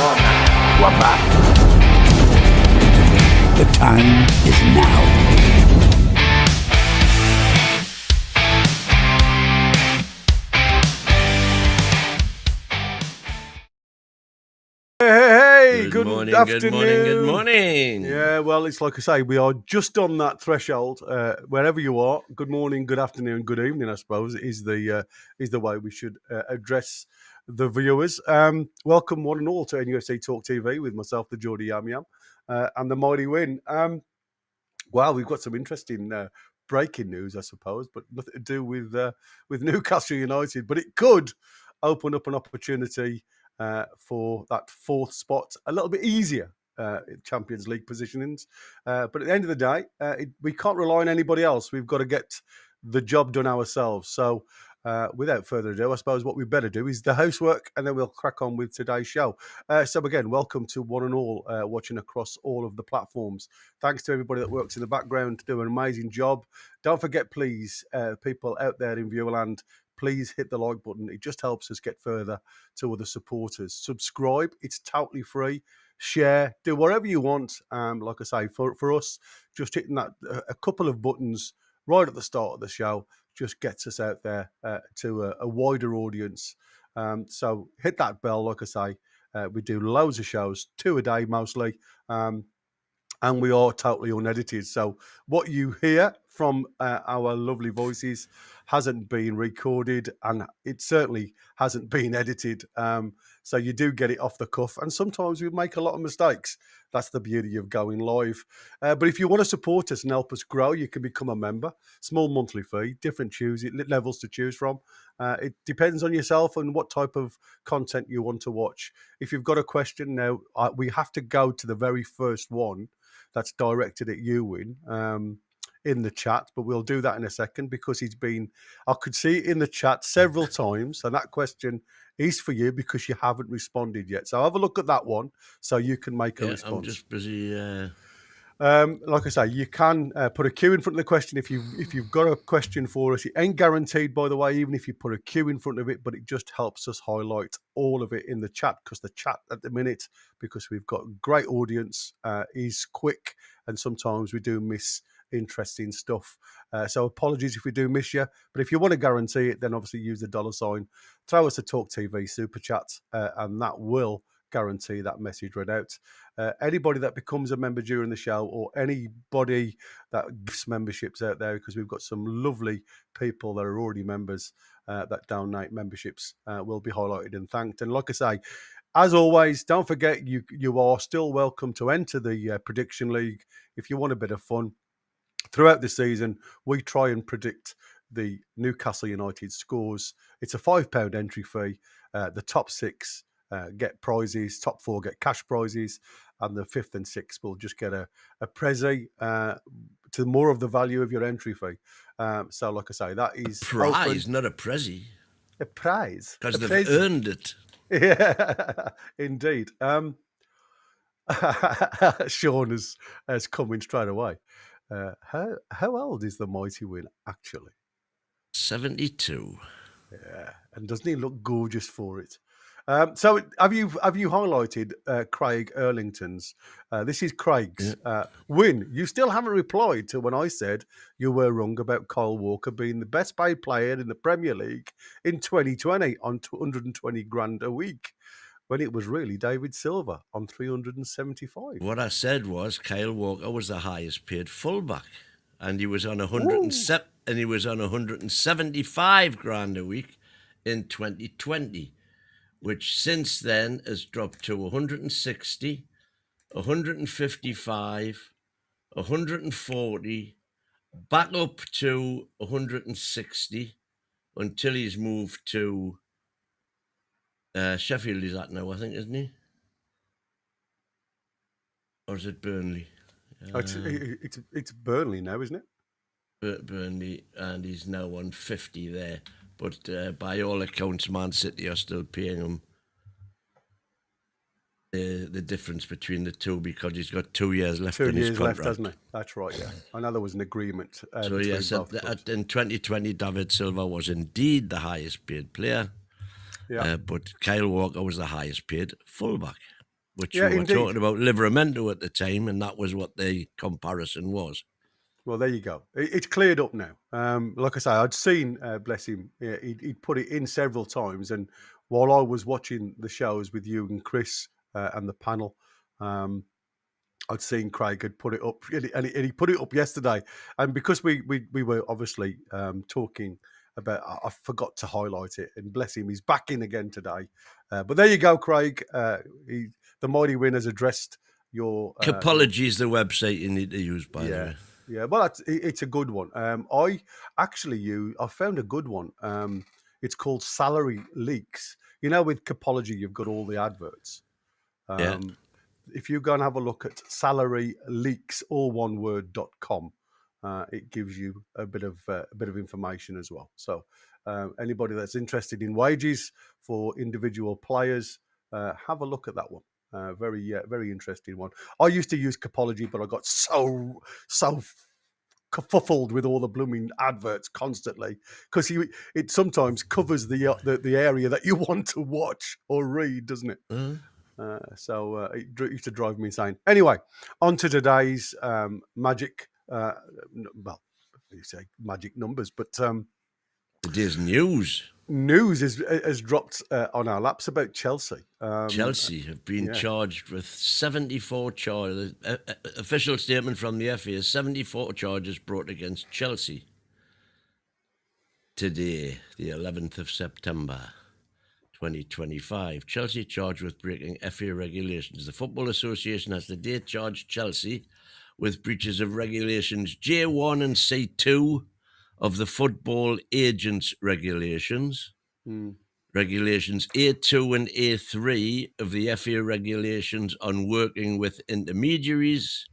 on. We're back. The time is now. Hey, Good morning, afternoon. good morning. Yeah, well, it's like I say, we are just on that threshold. Wherever you are, good morning, good afternoon, good evening, I suppose, is the way we should address the viewers. Welcome, one and all, to NUFC Talk TV with myself, the Geordie Yam Yam, and the Mighty Win. Wow, we've got some interesting breaking news, I suppose, but nothing to do with Newcastle United. But it could open up an opportunity for that fourth spot a little bit easier in Champions League positionings. But at the end of the day, we can't rely on anybody else. We've got to get the job done ourselves. So without further ado, I suppose what we better do is the housework, and then we'll crack on with today's show. So again, welcome to one and all watching across all of the platforms. Thanks to everybody that works in the background to do an amazing job. Don't forget, please, people out there in viewerland, please hit the like button. It just helps us get further to other supporters. Subscribe. It's totally free. Share. Do whatever you want. Like I say, for us, just hitting that a couple of buttons right at the start of the show just gets us out there to a wider audience. So hit that bell, like I say. We do loads of shows, 2 a day mostly. And we are totally unedited. So what you hear from our lovely voices hasn't been recorded, and it certainly hasn't been edited. So you do get it off the cuff. And sometimes we make a lot of mistakes. That's the beauty of going live. But if you want to support us and help us grow, you can become a member. Small monthly fee, different levels to choose from. It depends on yourself and what type of content you want to watch. If you've got a question now, we have to go to the very first one that's directed at you, Win, in the chat, but we'll do that in a second because I could see it in the chat several times, and that question is for you because you haven't responded yet. So have a look at that one so you can make a response. I'm just busy. Like I say, you can put a Q in front of the question if you've got a question for us. It ain't guaranteed, by the way, even if you put a Q in front of it, but it just helps us highlight all of it in the chat because the chat at the minute, because we've got a great audience, is quick, and sometimes we do miss interesting stuff. So apologies if we do miss you, but if you want to guarantee it, then obviously use the $sign, throw us a Talk TV super chat, and that will guarantee that message read out. Anybody that becomes a member during the show, or anybody that gives memberships out there, because we've got some lovely people that are already members that donate memberships, will be highlighted and thanked. And like I say, as always, don't forget you are still welcome to enter the prediction league if you want a bit of fun. Throughout the season, we try and predict the Newcastle United scores. It's a £5 entry fee. The top 6 get prizes, top 4 get cash prizes, and the 5th and 6th will just get a prezi to more of the value of your entry fee. So, like I say, that is a prize, not a prezi. A prize because they've earned it. Yeah, indeed. Sean has come in straight away. How old is the Mighty Win actually? 72. Yeah, and doesn't he look gorgeous for it? So have you highlighted Craig Erlington's? This is Craig's win. You still haven't replied to when I said you were wrong about Kyle Walker being the best paid player in the Premier League in 2020 on 220 grand a week, when it was really David Silva on 375. What I said was Kyle Walker was the highest paid fullback, and he was on 107, and he was on 175 grand a week in 2020. Which since then has dropped to 160, 155, 140, back up to 160 until he's moved to Sheffield. Is that now, I think, isn't he? Or is it Burnley? It's Burnley now, isn't it? Burnley, and he's now on 50 there. But by all accounts, Man City are still paying him the difference between the two because he's got 2 years left in his contract. 2 years left, hasn't he? That's right, yeah. I know there was an agreement. So yes, in 2020, David Silva was indeed the highest paid player. Yeah. But Kyle Walker was the highest paid fullback. which Yeah, we were indeed. talking about Livermento at the time, and that was what the comparison was. Well, there you go. It's cleared up now. Like I say, I'd seen, bless him, he'd put it in several times. And while I was watching the shows with you and Chris and the panel, I'd seen Craig had put it up, and he put it up yesterday. And because we were obviously talking about, I forgot to highlight it. And bless him, he's back in again today. But there you go, Craig. The mighty win has addressed your Capology is the website you need to use, by the way. Yeah, well, it's a good one. I found a good one. It's called Salary Leaks. You know, with Capology, you've got all the adverts. Yeah. If you go and have a look at salaryleaks, all one word.com, it gives you a bit of information as well. So anybody that's interested in wages for individual players, have a look at that one. Very interesting one. I used to use Capology, but I got so kerfuffled with all the blooming adverts constantly because it sometimes covers the area that you want to watch or read, doesn't it? So it used to drive me insane. Anyway, on to today's magic. Well, you say magic numbers, but it is news. News has dropped on our laps about Chelsea. Chelsea have been charged with 74 charges. Official statement from the FA is 74 charges brought against Chelsea today, the 11th of September, 2025. Chelsea charged with breaking FA regulations. The Football Association has today charged Chelsea with breaches of regulations J1 and C2 of the Football Agents Regulations. Regulations A2 and A3 of the FA regulations on working with intermediaries,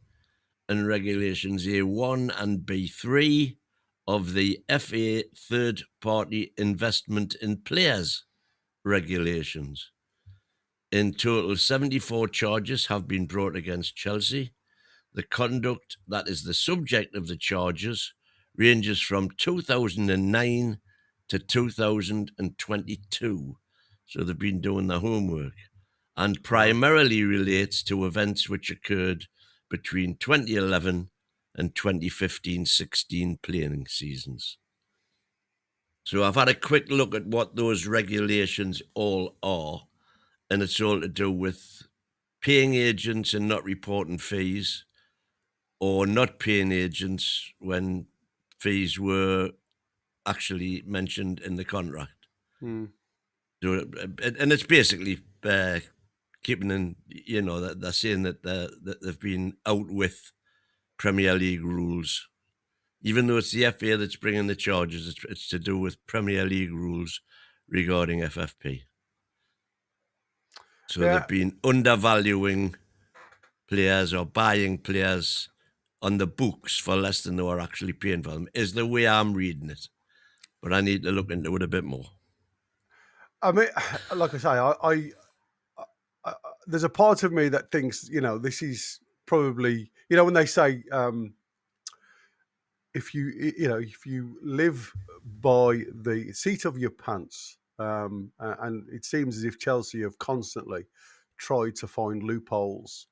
and regulations A1 and B3 of the FA third-party investment in players regulations. In total, 74 charges have been brought against Chelsea. The conduct that is the subject of the charges ranges from 2009 to 2022. So they've been doing their homework, and primarily relates to events which occurred between 2011 and 2015-16 playing seasons. So I've had a quick look at what those regulations all are, and it's all to do with paying agents and not reporting fees, or not paying agents when fees were actually mentioned in the contract. So, and it's basically keeping in, that they're saying that they've been out with Premier League rules. Even though it's the FA that's bringing the charges, it's to do with Premier League rules regarding FFP. So they've been undervaluing players or buying players on the books for less than they were actually paying for them, is the way I'm reading it. But I need to look into it a bit more. I mean, like I say, I there's a part of me that thinks, this is probably, when they say, if you live by the seat of your pants, and it seems as if Chelsea have constantly tried to find loopholes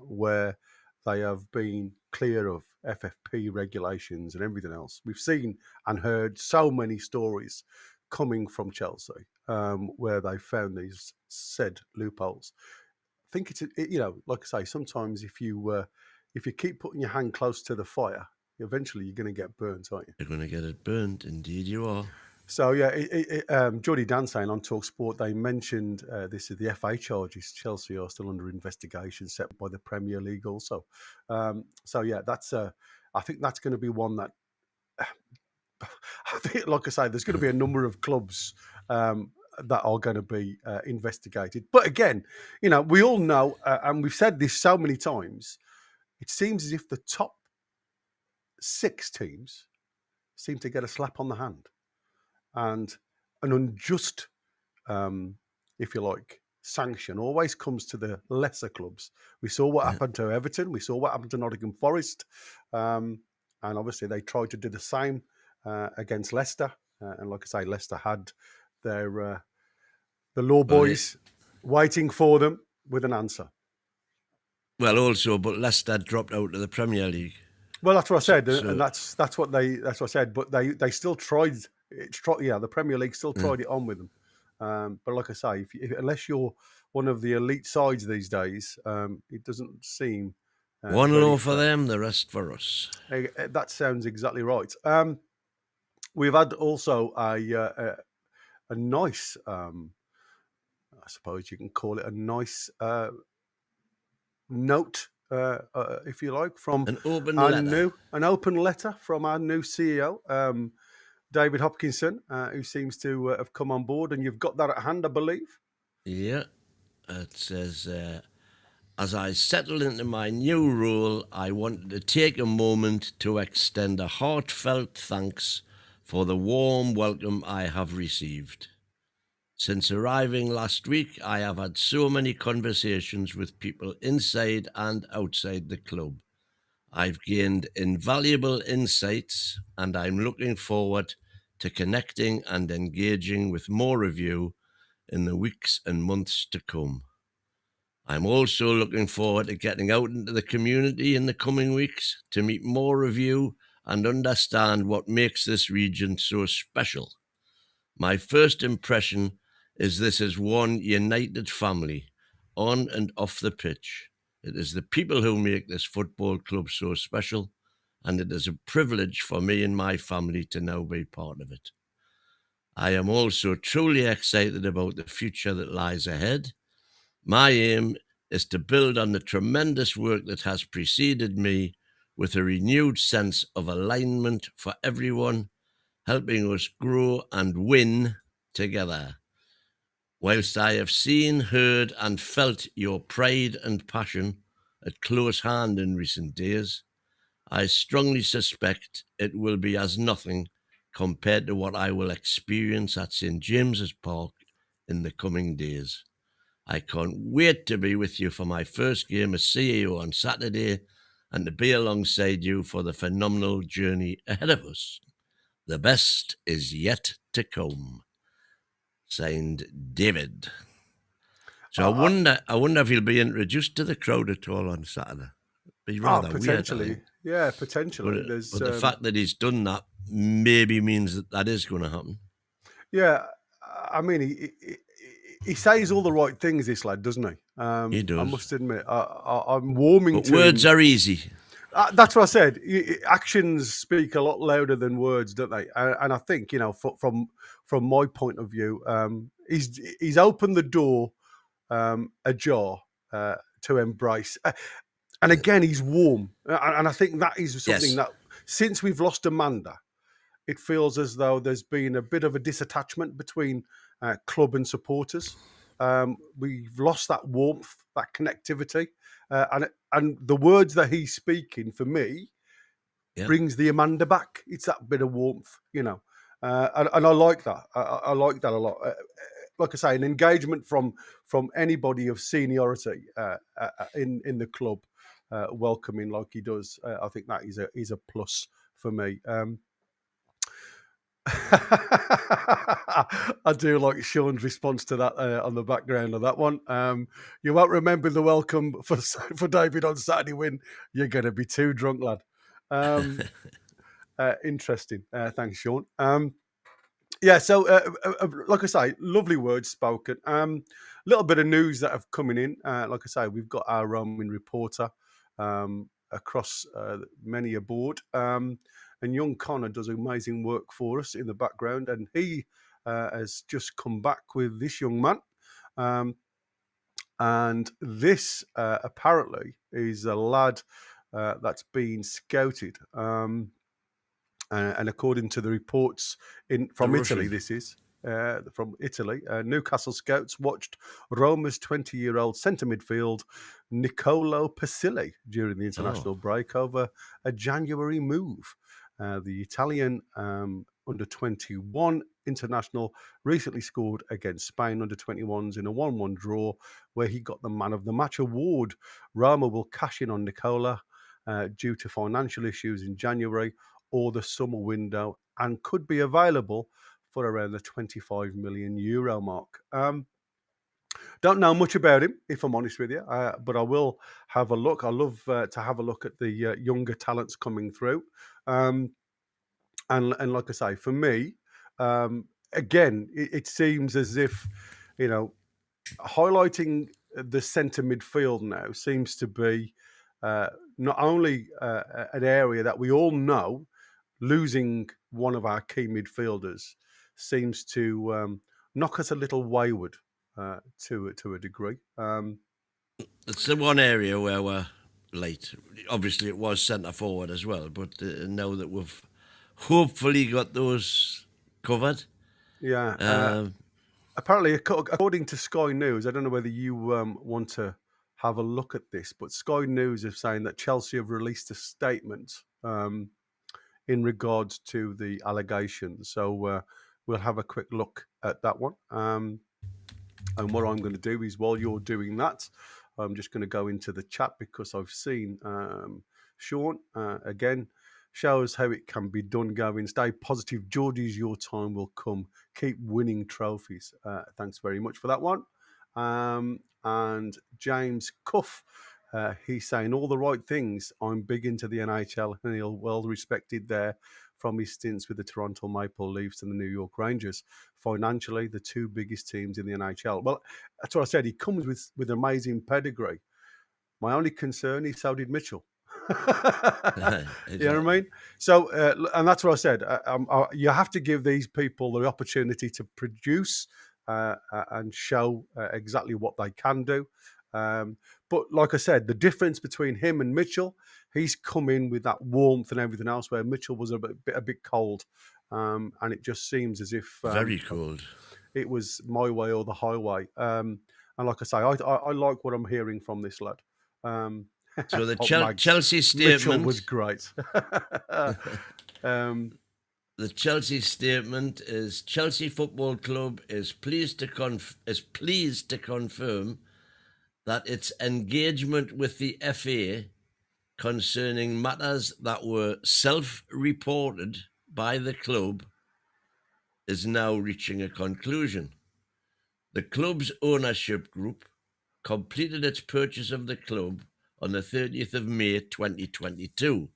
where they have been clear of FFP regulations and everything else. We've seen and heard so many stories coming from Chelsea where they found these said loopholes. I think it's like I say, sometimes if you keep putting your hand close to the fire, eventually you're going to get burnt, aren't you? You're going to get it burnt, indeed you are. So Geordie Dan saying on TalkSport, they mentioned this is the FA charges. Chelsea are still under investigation set by the Premier League also. That's I think that's going to be one that I think, like I say, there's going to be a number of clubs that are going to be investigated. But again, we all know, and we've said this so many times, it seems as if the top 6 teams seem to get a slap on the hand. And an unjust, if you like, sanction always comes to the lesser clubs. We saw what happened to Everton. We saw what happened to Nottingham Forest. And obviously they tried to do the same against Leicester. And like I say, Leicester had their the law boys waiting for them with an answer. Well, also, but Leicester dropped out of the Premier League. Well, that's what I said, So- and that's what I said. But they still tried. The Premier League still tried it on with them. But like I say, unless you're one of the elite sides these days, it doesn't seem One very low for fair. them, the rest for us. That sounds exactly right. We've had also a nice, I suppose you can call it a nice note, if you like, from An open our letter. an open letter from our new CEO, David Hopkinson, who seems to have come on board, and you've got that at hand, I believe. Yeah. It says, as I settle into my new role, I wanted to take a moment to extend a heartfelt thanks for the warm welcome I have received. Since arriving last week, I have had so many conversations with people inside and outside the club. I've gained invaluable insights, and I'm looking forward to connecting and engaging with more of you in the weeks and months to come. I'm also looking forward to getting out into the community in the coming weeks to meet more of you and understand what makes this region so special. My first impression is this is one united family, on and off the pitch. It is the people who make this football club so special, and it is a privilege for me and my family to now be part of it. I am also truly excited about the future that lies ahead. My aim is to build on the tremendous work that has preceded me with a renewed sense of alignment for everyone, helping us grow and win together. Whilst I have seen, heard, and felt your pride and passion at close hand in recent days, I strongly suspect it will be as nothing compared to what I will experience at St. James's Park in the coming days. I can't wait to be with you for my first game as CEO on Saturday and to be alongside you for the phenomenal journey ahead of us. The best is yet to come. Signed, David. So I wonder if he'll be introduced to the crowd at all on Saturday. Be rather weird, I Potentially. think. Yeah, potentially. But the fact that he's done that maybe means that is going to happen. Yeah, I mean, he says all the right things, this lad, doesn't he? He does. I must admit, I'm warming But to words him. are easy. That's what I said. Actions speak a lot louder than words, don't they? And I think, from my point of view, he's opened the door ajar to embrace. And again, he's warm, and I think that is something that since we've lost Amanda, it feels as though there's been a bit of a disattachment between club and supporters. We've lost that warmth, that connectivity, and the words that he's speaking for me brings the Amanda back. It's that bit of warmth, and I like that. I like that a lot. Like I say, an engagement from anybody of seniority in the club, welcoming like he does. I think that is a plus for me. I do like Sean's response to that on the background of that one. You won't remember the welcome for David on Saturday when you're going to be too drunk, lad. Interesting. Thanks, Sean. So like I say, lovely words spoken. Little bit of news that have coming in. Like I say, we've got our roaming reporter across many aboard. And young Connor does amazing work for us in the background, and he has just come back with this young man. And this apparently is a lad that's been scouted. And according to the reports from Italy, this is from Italy. Newcastle scouts watched Roma's 20-year-old centre midfield Niccolò Pasilli during the international break over a January move. The Italian under-21 international recently scored against Spain under-21s in a 1-1 draw where he got the Man of the Match award. Roma will cash in on Nicola due to financial issues in January or the summer window and could be available for around the €25 million mark. Don't know much about him, if I'm honest with you, but I will have a look. I love to have a look at the younger talents coming through. Um, and like I say, for me, again, it seems as if, you know, highlighting the centre midfield now seems to be uh, not only an area that we all know, losing one of our key midfielders seems to knock us a little wayward to a degree. It's the one area where we're late. Obviously, it was centre forward as well, but now that we've hopefully got those covered. Yeah. Um, Apparently, according to Sky News, I don't know whether you want to have a look at this, but Sky News is saying that Chelsea have released a statement in regards to the allegations. So we'll have a quick look at that one. And what I'm going to do is, while you're doing that, I'm just going to go into the chat because I've seen Sean again shows how it can be done. Going, stay positive, Geordies. Your time will come. Keep winning trophies. Thanks very much for that one. And James Cuff, he's saying all the right things. I'm big into the NHL, and he's well respected there from his stints with the Toronto Maple Leafs and the New York Rangers. Financially, the two biggest teams in the NHL. Well, that's what I said. He comes with amazing pedigree. My only concern is so did Mitchell. exactly. You know what I mean? So, and that's what I said. You have to give these people the opportunity to produce and show exactly what they can do. But like I said, the difference between him and Mitchell, he's come in with that warmth and everything else, where Mitchell was a bit cold, and it just seems as if Very cold. it was my way or the highway. And like I say, I like what I'm hearing from this lad. So the Mags, Chelsea Mitchell statement. was great. The Chelsea statement is: Chelsea Football Club is pleased to confirm that its engagement with the FA concerning matters that were self-reported by the club is now reaching a conclusion. The club's ownership group completed its purchase of the club on the 30th of May 2022.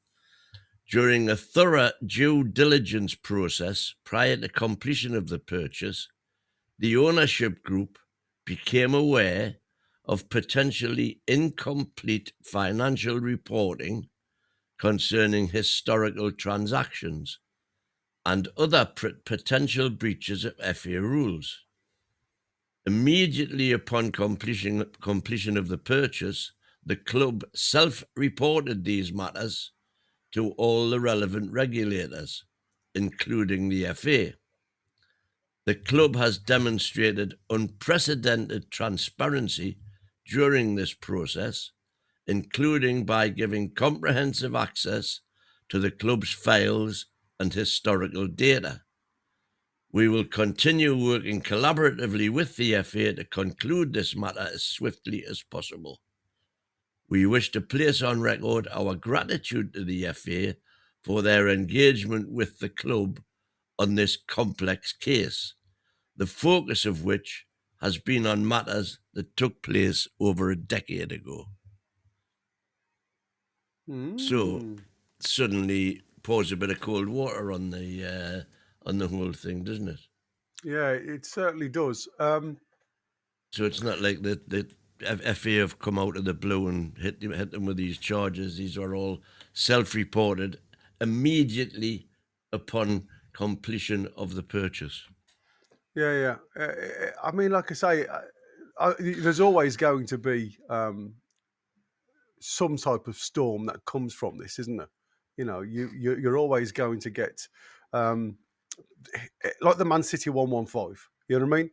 During a thorough due diligence process prior to completion of the purchase, the ownership group became aware of potentially incomplete financial reporting concerning historical transactions and other potential breaches of FA rules. Immediately upon completion of the purchase, the club self-reported these matters to all the relevant regulators, including the FA. The club has demonstrated unprecedented transparency during this process, including by giving comprehensive access to the club's files and historical data. We will continue working collaboratively with the FA to conclude this matter as swiftly as possible. We wish to place on record our gratitude to the FA for their engagement with the club on this complex case, the focus of which has been on matters that took place over a decade ago. So suddenly pours a bit of cold water on the whole thing, doesn't it? Yeah, it certainly does. So it's not like the FA have come out of the blue and hit them with these charges. These are all self-reported immediately upon completion of the purchase. Yeah. I mean, like I say, there's always going to be some type of storm that comes from this, isn't there? You know, you're always going to get like the Man City 115. You know what I mean?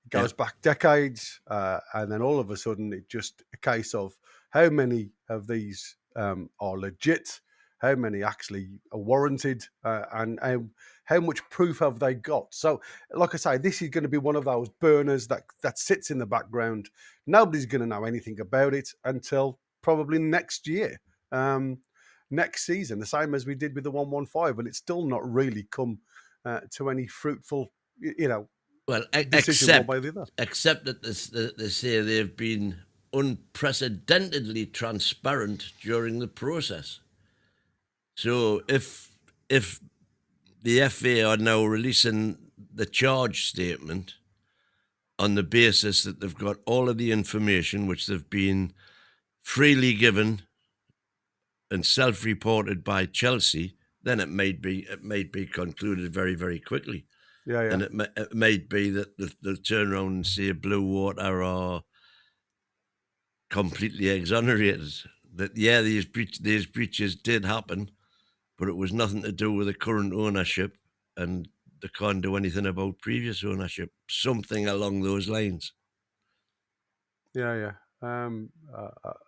It goes back decades, and then all of a sudden, it's just a case of how many of these are legit, how many actually are warranted, and how much proof have they got. So, like I say, this is going to be one of those burners that sits in the background. Nobody's going to know anything about it until probably next year, next season, the same as we did with the 115, and it's still not really come to any fruitful, Well, decision one way or the other. except that they say they've been unprecedentedly transparent during the process. So if the FA are now releasing the charge statement on the basis that they've got all of the information which they've been freely given and self-reported by Chelsea, then it may be concluded very, very quickly. Yeah, yeah. And it may be that they'll turn around and say Blue Water are completely exonerated. That these breaches did happen, but it was nothing to do with the current ownership, and they can't do anything about previous ownership. Something along those lines. Yeah, yeah.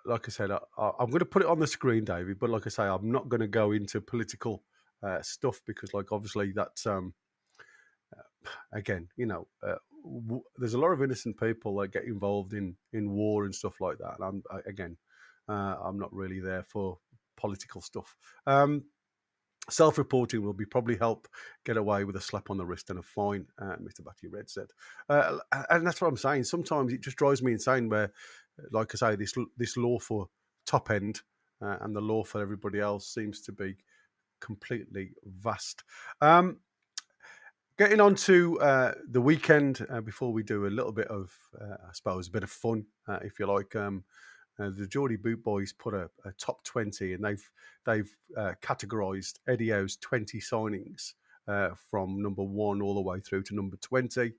Like I said, I'm going to put it on the screen, David. But like I say, I'm not going to go into political stuff because, like, obviously that's again, there's a lot of innocent people that get involved in war and stuff like that. And I'm not really there for political stuff. Self-reporting will probably help get away with a slap on the wrist and a fine, Mr. Batty Red said. And that's what I'm saying. Sometimes it just drives me insane where, like I say, this law for top end and the law for everybody else seems to be completely vast. Getting on to the weekend, before we do a little bit of, I suppose, a bit of fun, if you like. The Geordie Boot Boys put a top 20, and they've categorised Eddie Howe's 20 signings from number 1 all the way through to number 20.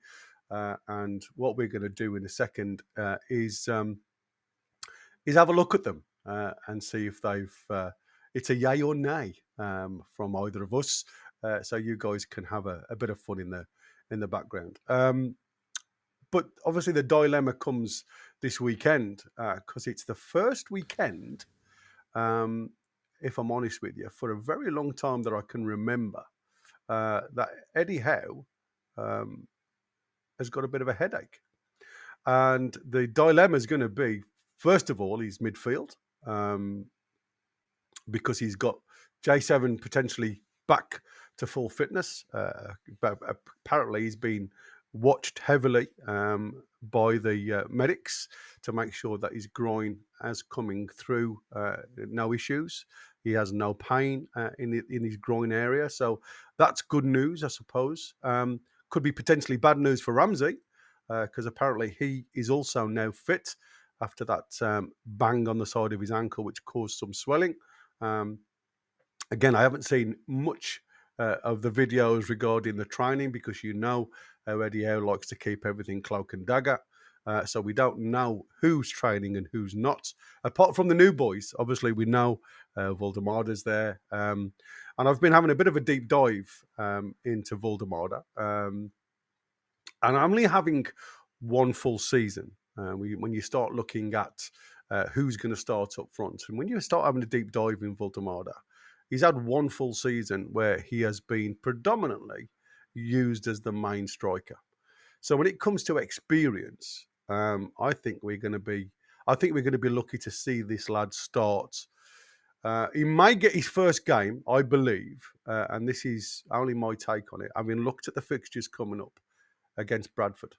And what we're going to do in a second is have a look at them and see if it's a yay or nay from either of us. So you guys can have a bit of fun in the background. But obviously the dilemma comes this weekend because it's the first weekend, if I'm honest with you, for a very long time that I can remember, that Eddie Howe has got a bit of a headache. And the dilemma is going to be, first of all, his midfield, because he's got J7 potentially back to full fitness. But apparently he's been watched heavily by the medics to make sure that his groin is coming through, no issues. He has no pain in his groin area. So that's good news, I suppose. Could be potentially bad news for Ramsey, because apparently he is also now fit after that bang on the side of his ankle, which caused some swelling. Again, I haven't seen much of the videos regarding the training because how Eddie Howe likes to keep everything cloak and dagger. So we don't know who's training and who's not. Apart from the new boys, obviously we know Voldemada's there. And I've been having a bit of a deep dive into Voldemada. And I'm only having one full season. When you start looking at who's going to start up front, and when you start having a deep dive in Voldemada, he's had one full season where he has been predominantly used as the main striker. So when it comes to experience, I think we're going to be lucky to see this lad start. He may get his first game, I believe, and this is only my take on it. Having looked at the fixtures coming up against Bradford,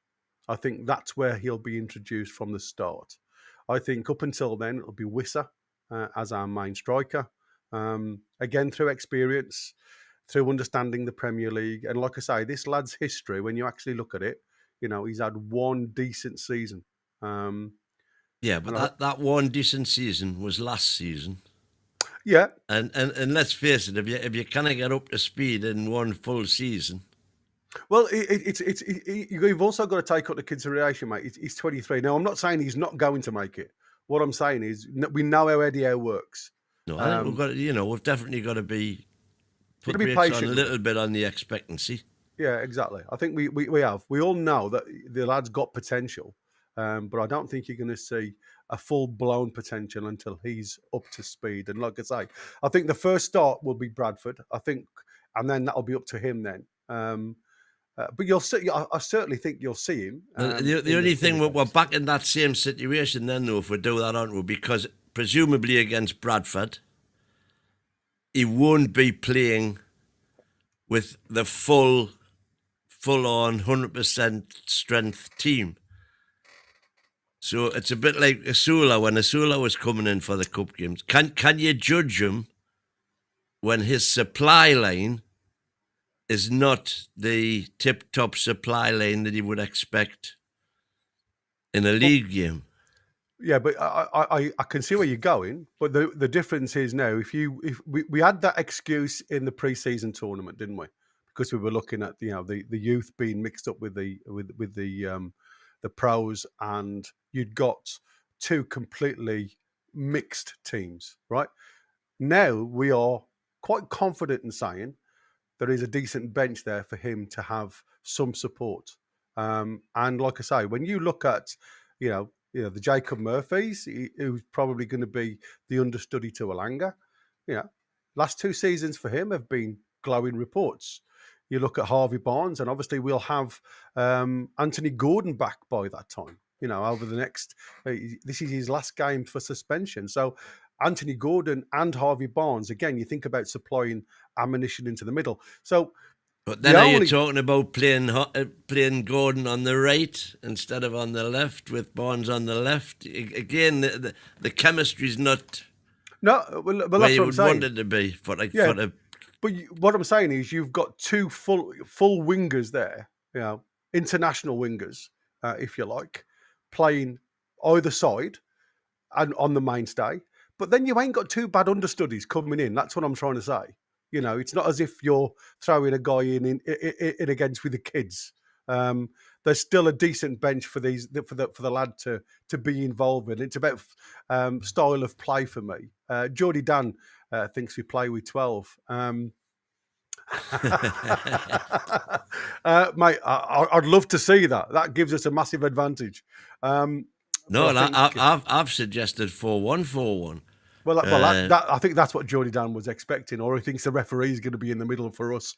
I think that's where he'll be introduced from the start. I think up until then, it'll be Wissa as our main striker. Again, through experience, through understanding the Premier League. And like I say, this lad's history, when you actually look at it, he's had one decent season. Yeah, but that one decent season was last season. Yeah. And let's face it, if you kind of get up to speed in one full season. Well, you've also got to take up the consideration, mate. He's 23. Now, I'm not saying he's not going to make it. What I'm saying is we know how Eddie Howe works. No, I think we've got we've definitely got to be patient on a little bit on the expectancy. Yeah, exactly. I think we have. We all know that the lad's got potential, but I don't think you're going to see a full-blown potential until he's up to speed. And like I say, I think the first start will be Bradford. I think, and then that'll be up to him then. But you'll see. I certainly think you'll see him. The only thing we're back in that same situation then, though, if we do that, aren't we? Because presumably against Bradford, he won't be playing with the full full-on 100% strength team. So it's a bit like Asula when Asula was coming in for the cup games. Can you judge him when his supply line is not the tip-top supply line that you would expect in a league game? Yeah, but I can see where you're going. But the difference is now, if we had that excuse in the pre-season tournament, didn't we? Because we were looking at the youth being mixed up with the pros, and you'd got two completely mixed teams, right? Now we are quite confident in saying there is a decent bench there for him to have some support. And like I say, when you look at, the Jacob Murphys, who's probably going to be the understudy to Alanga, last 2 seasons for him have been glowing reports. You look at Harvey Barnes, and obviously we'll have Anthony Gordon back by that time. Over the next, this is his last game for suspension. So Anthony Gordon and Harvey Barnes, again, you think about supplying ammunition into the middle. So, but then you talking about playing Gordon on the right instead of on the left, with Barnes on the left? Again, the chemistry's not. No, well, where that's you what I'm would saying. want it to be for But what I'm saying is, you've got 2 full wingers there, international wingers, if you like, playing either side and on the mainstay. But then you ain't got 2 bad understudies coming in. That's what I'm trying to say. It's not as if you're throwing a guy in against with the kids. There's still a decent bench for the lad to be involved in. It's about style of play for me. Geordie Dan thinks we play with 12. Mate, I'd love to see that. That gives us a massive advantage. I've suggested 4-1-4-1. Well, I think that's what Geordie Dan was expecting, or he thinks the referee is going to be in the middle for us,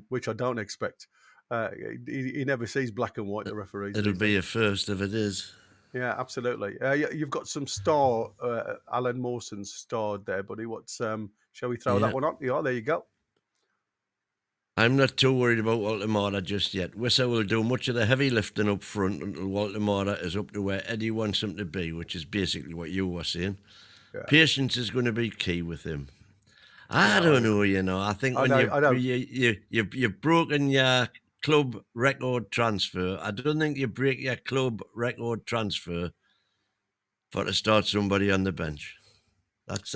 which I don't expect. He never sees black and white, the referees. It'll be a first if it is. Yeah, absolutely. You've got some Alan Mawson's starred there, buddy. Shall we throw that one up? Yeah, there you go. I'm not too worried about Walter Mora just yet. Wissa will do much of the heavy lifting up front until Walter Mora is up to where Eddie wants him to be, which is basically what you were saying. Yeah. Patience is going to be key with him. I don't know, I think you've broken your club record transfer. I don't think you break your club record transfer to start somebody on the bench. That's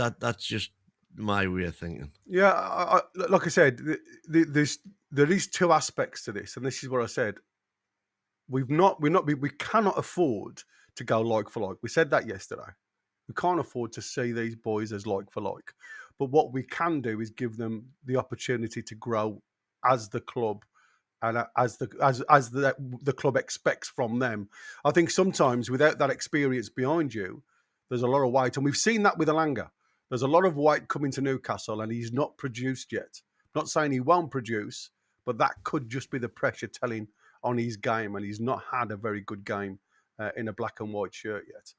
just my way of thinking. Yeah, like I said, there is 2 aspects to this, and this is what I said. We cannot afford to go like for like. We said that yesterday. We can't afford to see these boys as like for like. But what we can do is give them the opportunity to grow as the club and as the club expects from them. I think sometimes without that experience behind you, there's a lot of weight, and we've seen that with Alanga. There's a lot of weight coming to Newcastle, and he's not produced yet. Not saying he won't produce, but that could just be the pressure telling on his game, and he's not had a very good game in a black and white shirt yet.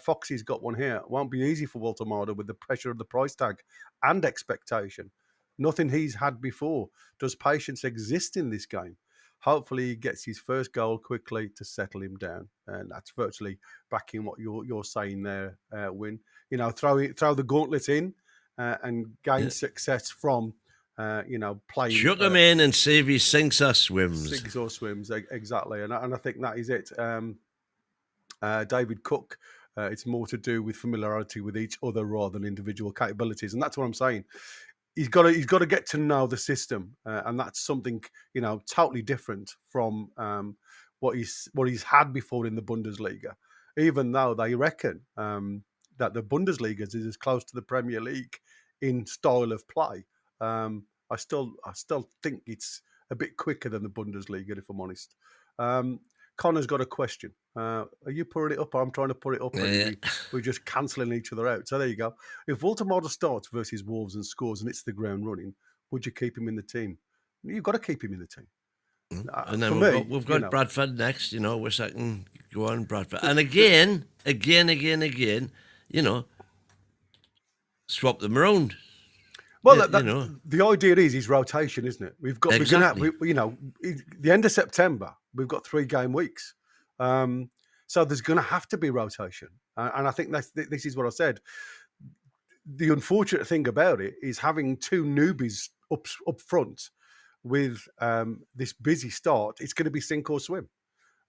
Foxy's got one here. It won't be easy for Walter Marder with the pressure of the price tag and expectation. Nothing he's had before. Does patience exist in this game? Hopefully he gets his first goal quickly to settle him down. And that's virtually backing what you're saying there, Win. Throw the gauntlet in and gain success from, playing. Chuck him in and see if he sinks or swims. Sinks or swims, exactly. And I think that is it. David Cook, it's more to do with familiarity with each other rather than individual capabilities. And that's what I'm saying. He's got to get to know the system, and that's something totally different from what he's had before in the Bundesliga. Even though they reckon that the Bundesliga is as close to the Premier League in style of play, I still think it's a bit quicker than the Bundesliga, if I'm honest. Connor's got a question. Are you putting it up? I'm trying to put it up. And we're just cancelling each other out. So there you go. If Walter Marder starts versus Wolves and scores and it's the ground running, would you keep him in the team? You've got to keep him in the team. And then we've got Bradford next. We're second. Go on, Bradford. And again, swap them around. Well, you know. the idea is rotation, isn't it? We're going Exactly. to, the end of September, we've got 3 game weeks. So there's going to have to be rotation. And I think this is what I said. The unfortunate thing about it is having 2 newbies up front with this busy start. It's going to be sink or swim.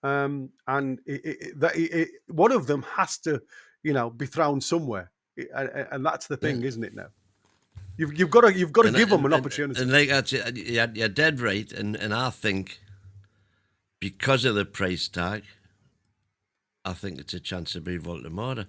And one of them has to, be thrown somewhere. And that's the thing, isn't it now? You've got to give them an opportunity. And like that's it, you're dead right. And I think because of the price tag, I think it's a chance to be Voldemort.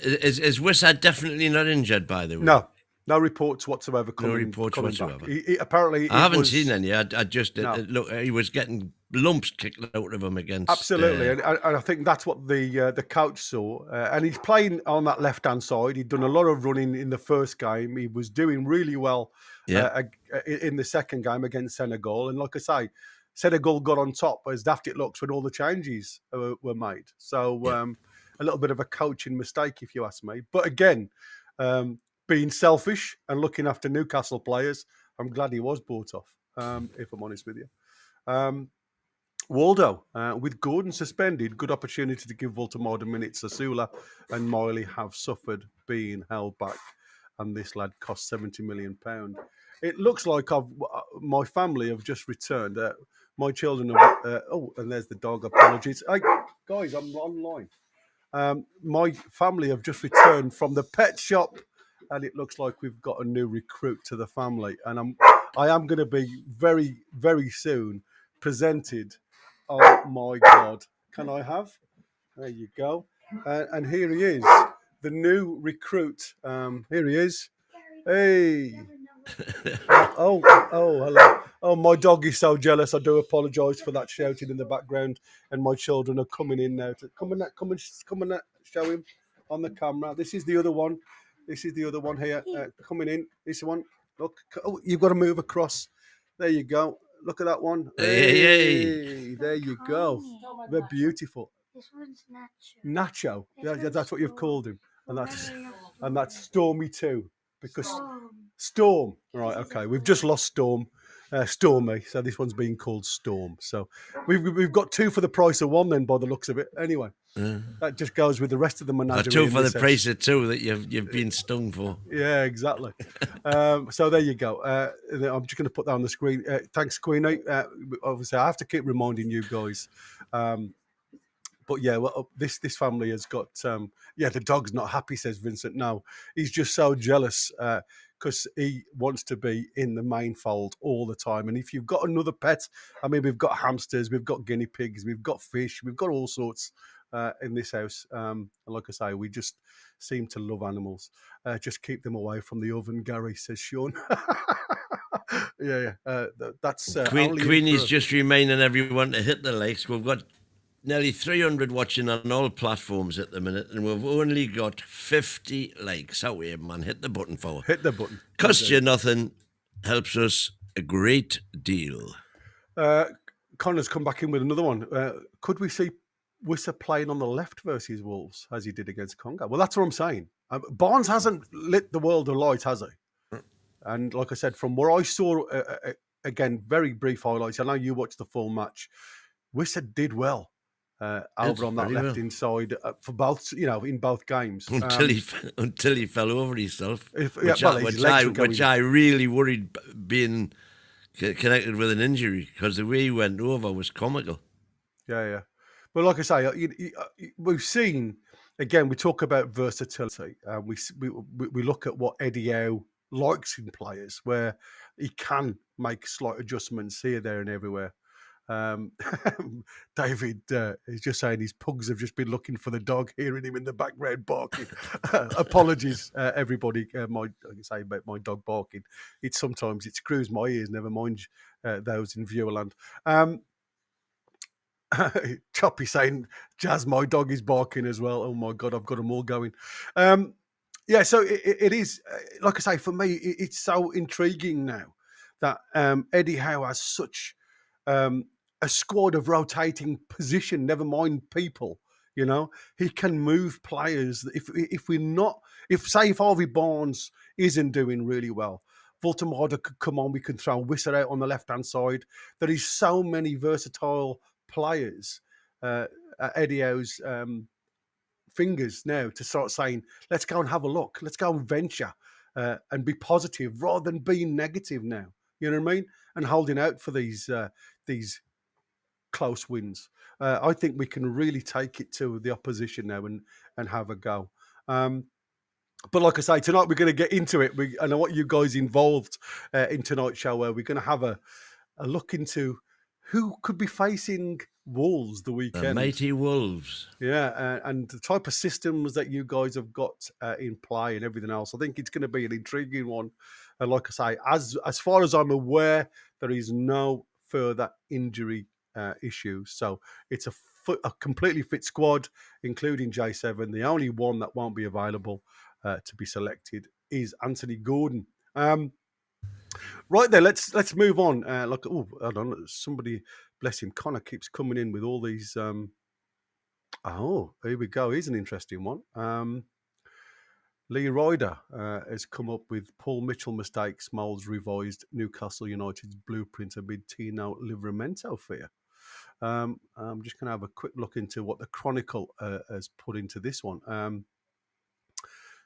Is Wissa definitely not injured, by the way? No reports whatsoever. Coming whatsoever. Back. Apparently, I haven't seen any. I just look. He was getting lumps kicked out of him against. Absolutely, and I think that's what the coach saw. And he's playing on that left hand side. He'd done a lot of running in the first game. He was doing really well in the second game against Senegal. And like I say, Senegal got on top, as daft it looks, when all the changes were made. So a little bit of a coaching mistake, if you ask me. But again, being selfish and looking after Newcastle players, I'm glad he was bought off, if I'm honest with you. Waldo, with Gordon suspended, good opportunity to give Voldemort minutes. Sasula and Miley have suffered being held back, and this lad cost £70 million. It looks like my family have just returned. My children have... and there's the dog. Apologies. Hey, guys, I'm online. My family have just returned from the pet shop, and it looks like we've got a new recruit to the family. And I am going to be very, very soon presented. Oh my God! Can I have? There you go. And here he is, the new recruit. Here he is. Hey. Oh, hello. Oh, my dog is so jealous. I do apologise for that shouting in the background. And my children are coming in now to come and show him on the camera. This is the other one. This is the other one here coming in. This one. Look, you've got to move across. There you go. Look at that one. Hey, there you go. They're beautiful. This one's Nacho. Nacho. Yeah, that's what you've called him. And that's Stormy too. Because Storm. Right, okay. We've just lost Storm. Stormy. So this one's being called Storm. So we've got 2 for the price of 1 then, by the looks of it. Anyway. That just goes with the rest of the menagerie. 2 for the price of 2 that you've been stung for. Yeah, exactly. So there you go. I'm just going to put that on the screen. Thanks, Queenie. Obviously, I have to keep reminding you guys. But yeah, well, this family has got. The dog's not happy, says Vincent. No, he's just so jealous because he wants to be in the main fold all the time. And if you've got another pet, I mean, we've got hamsters, we've got guinea pigs, we've got fish, we've got all sorts. In this house, and like I say, we just seem to love animals. Just keep them away from the oven, Gary, says Sean. That's Queenie's just reminding everyone to hit the likes. We've got nearly 300 watching on all platforms at the minute, and we've only got 50 likes. Out here, man, hit the button for. Hit the button. Costs you nothing, helps us a great deal. Connor's come back in with another one. Could we see Wissa playing on the left versus Wolves as he did against Congo? Well, that's what I'm saying. Barnes hasn't lit the world alight, has he? And like I said, from where I saw, again, very brief highlights. I know you watched the full match. Wissa did well over on that left inside for both, in both games until he fell over himself, which I really worried being connected with an injury because the way he went over was comical. Yeah. But like I say, we've seen, again, we talk about versatility. We look at what Eddie Howe likes in players, where he can make slight adjustments here, there and everywhere. David is just saying his pugs have just been looking for the dog, hearing him in the background barking. Apologies, everybody. I can say about my dog barking. Sometimes it screws my ears, never mind those in viewerland. Choppy saying, Jazz, my dog is barking as well. Oh my God, I've got them all going. So it is, like I say, for me, it's so intriguing now that Eddie Howe has such a squad of rotating position, never mind people. He can move players. If Harvey Barnes isn't doing really well, Voltemada could come on. We can throw Wisser out on the left-hand side. There is so many versatile players at Eddie Howe's fingers now to start saying, let's go and have a look. Let's go and venture and be positive rather than being negative now. You know what I mean? And holding out for these close wins. I think we can really take it to the opposition now and have a go. But like I say, tonight we're going to get into it. I know what you guys involved in tonight's show, where we're going to have a look into who could be facing Wolves the weekend. The mighty Wolves. Yeah, and the type of systems that you guys have got in play and everything else. I think it's going to be an intriguing one. And like I say, as far as I'm aware, there is no further injury issues. So it's a completely fit squad, including J7. The only one that won't be available to be selected is Anthony Gordon. Right there, let's move on. Hold on, somebody, bless him, Connor keeps coming in with all these. Here we go. Here's an interesting one. Lee Ryder has come up with Paul Mitchell mistakes, Moles revised Newcastle United's blueprint amid Tino Livramento fear. I'm just going to have a quick look into what the Chronicle has put into this one.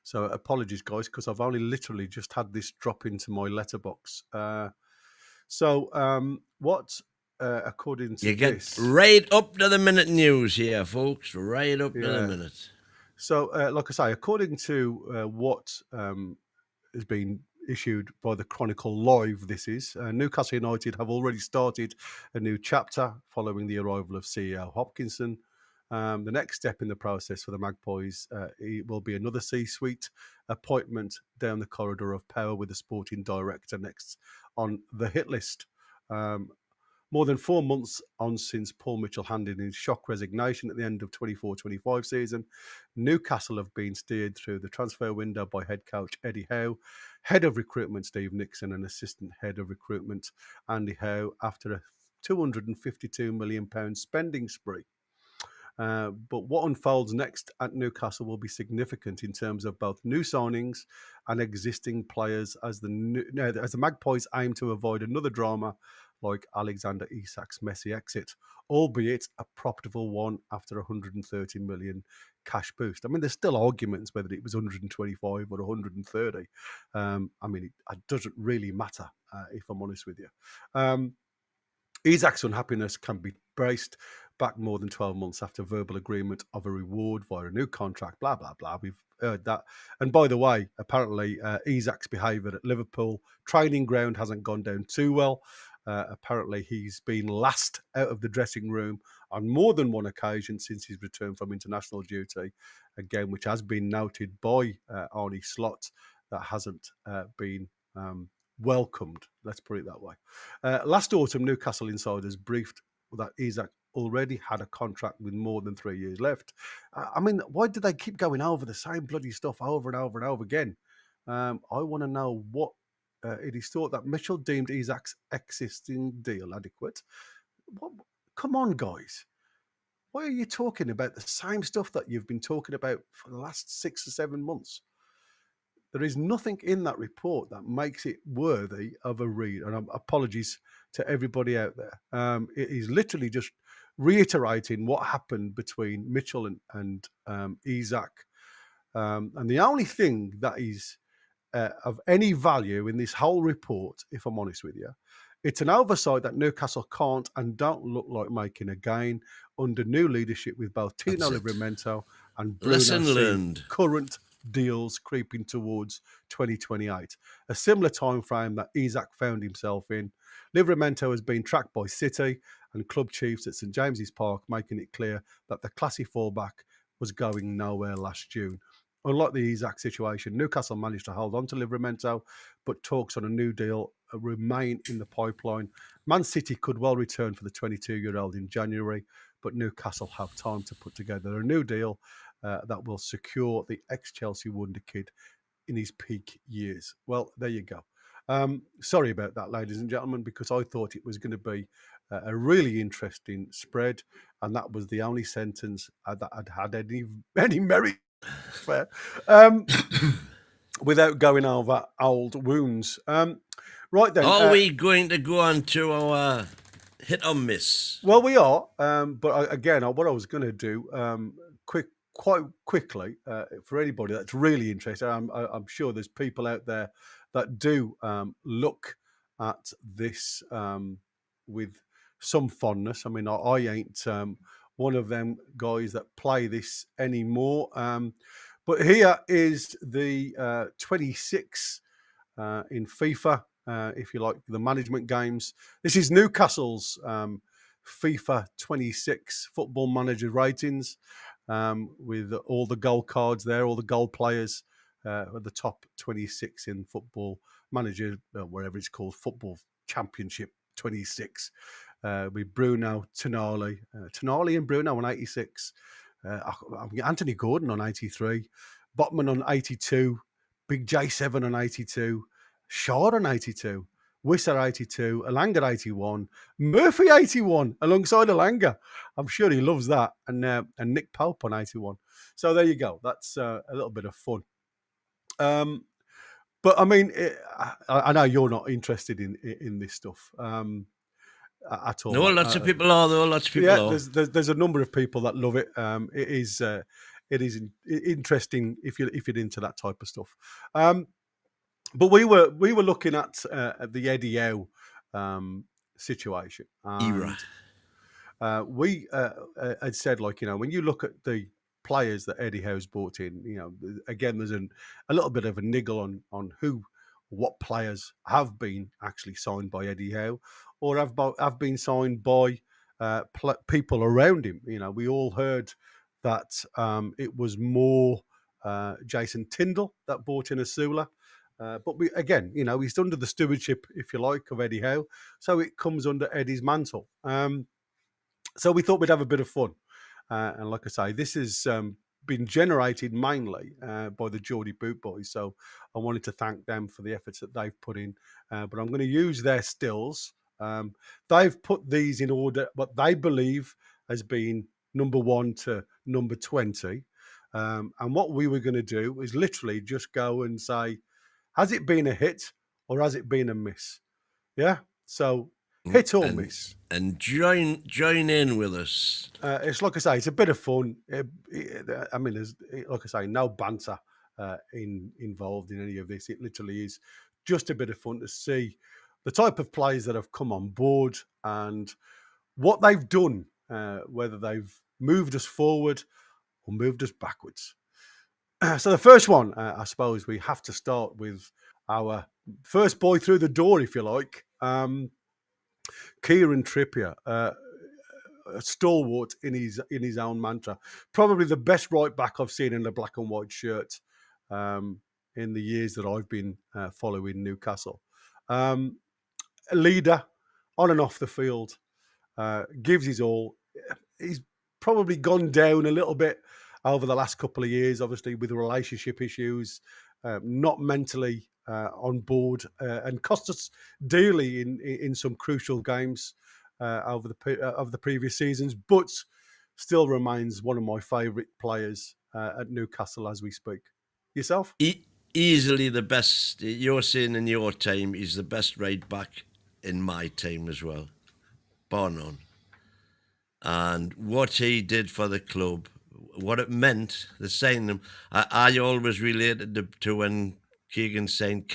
So apologies, guys, because I've only literally just had this drop into my letterbox. According to you get this, right up to the minute news here, folks. Right up to the minute. So, like I say, according to what has been issued by the Chronicle Live, this is Newcastle United have already started a new chapter following the arrival of CEO Hopkinson. The next step in the process for the Magpies will be another C-suite appointment down the corridor of power, with the sporting director next on the hit list. More than 4 months on since Paul Mitchell handed in his shock resignation at the end of 24-25 season, Newcastle have been steered through the transfer window by head coach Eddie Howe, head of recruitment Steve Nixon, and assistant head of recruitment Andy Howe after a £252 million spending spree. But what unfolds next at Newcastle will be significant in terms of both new signings and existing players, as the Magpies aim to avoid another drama like Alexander Isak's messy exit, albeit a profitable one after 130 million cash boost. I mean, there's still arguments whether it was 125 or 130. It doesn't really matter, if I'm honest with you. Isak's unhappiness can be braced back more than 12 months after verbal agreement of a reward via a new contract, blah, blah, blah. We've heard that. And by the way, apparently Isak's behaviour at Liverpool training ground hasn't gone down too well. Apparently he's been last out of the dressing room on more than one occasion since his return from international duty, again, which has been noted by Arnie Slot, that hasn't been welcomed, let's put it that way. Last autumn, Newcastle insiders briefed that Isak already had a contract with more than 3 years left. Why do they keep going over the same bloody stuff over and over and over again? I want to know what it is thought that Mitchell deemed Isak's existing deal adequate. Come on, guys. Why are you talking about the same stuff that you've been talking about for the last 6 or 7 months? There is nothing in that report that makes it worthy of a read. And apologies to everybody out there. It is literally just reiterating what happened between Mitchell and Isak. And the only thing that is of any value in this whole report, if I'm honest with you, it's an oversight that Newcastle can't and don't look like making again under new leadership with both Tino Livramento and Bruno C. Current deals creeping towards 2028, a similar time frame that Isak found himself in. Livramento has been tracked by City and club chiefs at St James's Park, making it clear that the classy fullback was going nowhere last June. Unlike the Isak situation, Newcastle managed to hold on to Livramento, but talks on a new deal remain in the pipeline. Man City could well return for the 22-year-old in January, but Newcastle have time to put together a new deal that will secure the ex-Chelsea wonder kid in his peak years. Well, there you go. Sorry about that, ladies and gentlemen, because I thought it was going to be a really interesting spread, and that was the only sentence that had any merit. Fair. without going over old wounds. Right then. Are we going to go on to our hit or miss? Well, we are, but again, what I was going to do, quite quickly, for anybody that's really interested, I'm sure there's people out there that do look at this with some fondness. I mean, I ain't one of them guys that play this anymore. But here is the 26 in FIFA, if you like, the management games. This is Newcastle's FIFA 26 football manager ratings, with all the goal cards there, all the goal players, the top 26 in football manager, whatever it's called, football championship 26, with Bruno, Tonali and Bruno on 86, Anthony Gordon on 83, Botman on 82, Big J7 on 82, Shaw on 82, Wisser 82, Alanga 81, Murphy 81 alongside Alanga. I'm sure he loves that. And Nick Pope on 81. So there you go. That's a little bit of fun. But I mean, I know you're not interested in this stuff at all. No, lots of people are, though. Lots of people are. There's a number of people that love it. It is interesting if you're into that type of stuff. But we were looking at the Eddie Howe situation. Era. We had said, like, when you look at the players that Eddie Howe's brought in, again, there's a little bit of a niggle on what players have been actually signed by Eddie Howe or have been signed by people around him. We all heard that it was more Jason Tindall that brought in Asula. But he's under the stewardship, if you like, of Eddie Howe. So it comes under Eddie's mantle. So we thought we'd have a bit of fun. And like I say, this has been generated mainly by the Geordie Boot Boys. So I wanted to thank them for the efforts that they've put in. But I'm going to use their stills. They've put these in order, what they believe has been number 1 to number 20. And what we were going to do is literally just go and say, has it been a hit or has it been a miss? Yeah. So hit or miss. And join in with us. It's like I say, it's a bit of fun. I mean, there's, like I say, no banter involved in any of this. It literally is just a bit of fun to see the type of players that have come on board and what they've done, whether they've moved us forward or moved us backwards. So the first one, I suppose we have to start with our first boy through the door, if you like, Kieran Trippier, a stalwart in his own mantra. Probably the best right back I've seen in a black and white shirt in the years that I've been following Newcastle. A leader on and off the field, gives his all. He's probably gone down a little bit over the last couple of years, obviously with relationship issues, not mentally on board, and cost us dearly in some crucial games over the previous seasons, but still remains one of my favourite players at Newcastle as we speak. Yourself? Easily the best. You're saying in your time, he's the best right back in my time as well, bar none. And what he did for the club, what it meant, the signing him. I always related to when Keegan signed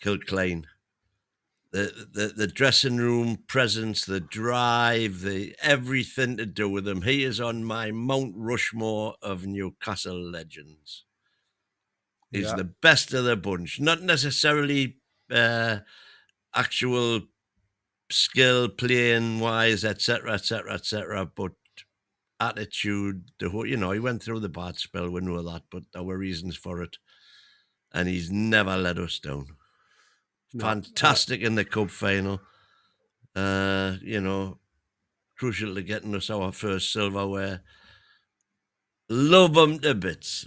Kilclean. The dressing room presence, the drive, everything to do with him. He is on my Mount Rushmore of Newcastle legends. He's the best of the bunch. Not necessarily actual skill, playing wise, etc., but attitude, the whole, he went through the bad spell, we know that, but there were reasons for it. And he's never let us down. No. Fantastic in the cup final. Crucial to getting us our first silverware. Love him to bits.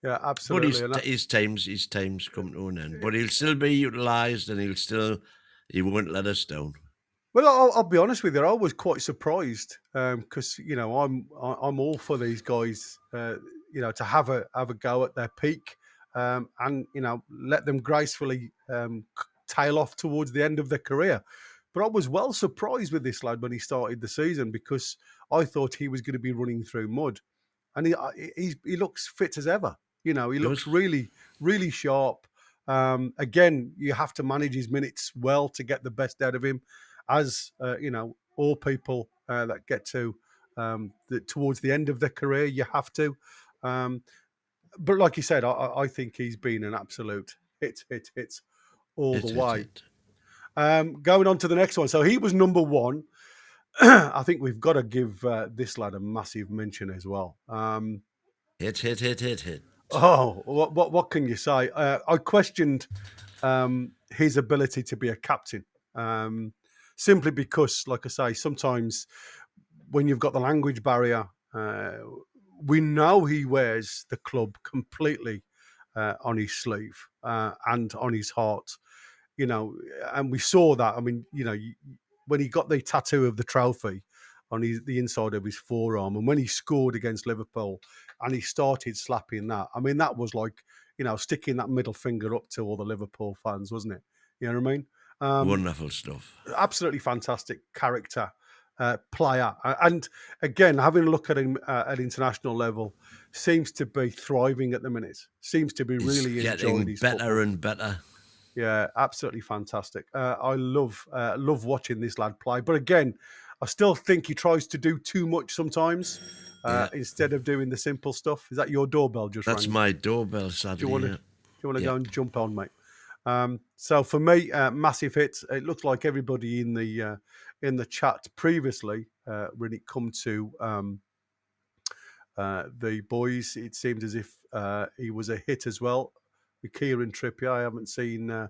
Yeah, absolutely. But his time's come to an end. But he'll still be utilised, and he won't let us down. Well, I'll be honest with you. I was quite surprised because I'm all for these guys. to have a go at their peak, and let them gracefully tail off towards the end of their career. But I was well surprised with this lad when he started the season, because I thought he was going to be running through mud, and he looks fit as ever. He looks really, really sharp. Again, you have to manage his minutes well to get the best out of him, as all people that get to towards the end of their career, you have to. But like you said, I think he's been an absolute hit all the way. Going on to the next one. So he was number one. I think we've got to give this lad a massive mention as well. Hit. Oh, what can you say? I questioned his ability to be a captain, simply because, like I say, sometimes when you've got the language barrier, we know he wears the club completely on his sleeve and on his heart, and we saw that. I mean, when he got the tattoo of the trophy on the inside of his forearm, and when he scored against Liverpool and he started slapping that, I mean, that was like, sticking that middle finger up to all the Liverpool fans, wasn't it? You know what I mean? Wonderful stuff. Absolutely fantastic character, player. And again, having a look at him at international level, seems to be thriving at the minute. Seems to be really enjoying his better football. and better. Yeah, absolutely fantastic. I love watching this lad play. But again, I still think he tries to do too much sometimes instead of doing the simple stuff. Is that your doorbell just That's rang? my doorbell, sadly. Do you want to go and jump on, mate? So for me, massive hits. It looks like everybody in the chat previously, when it come to the boys, it seemed as if he was a hit as well. With Kieran Trippier, I haven't seen.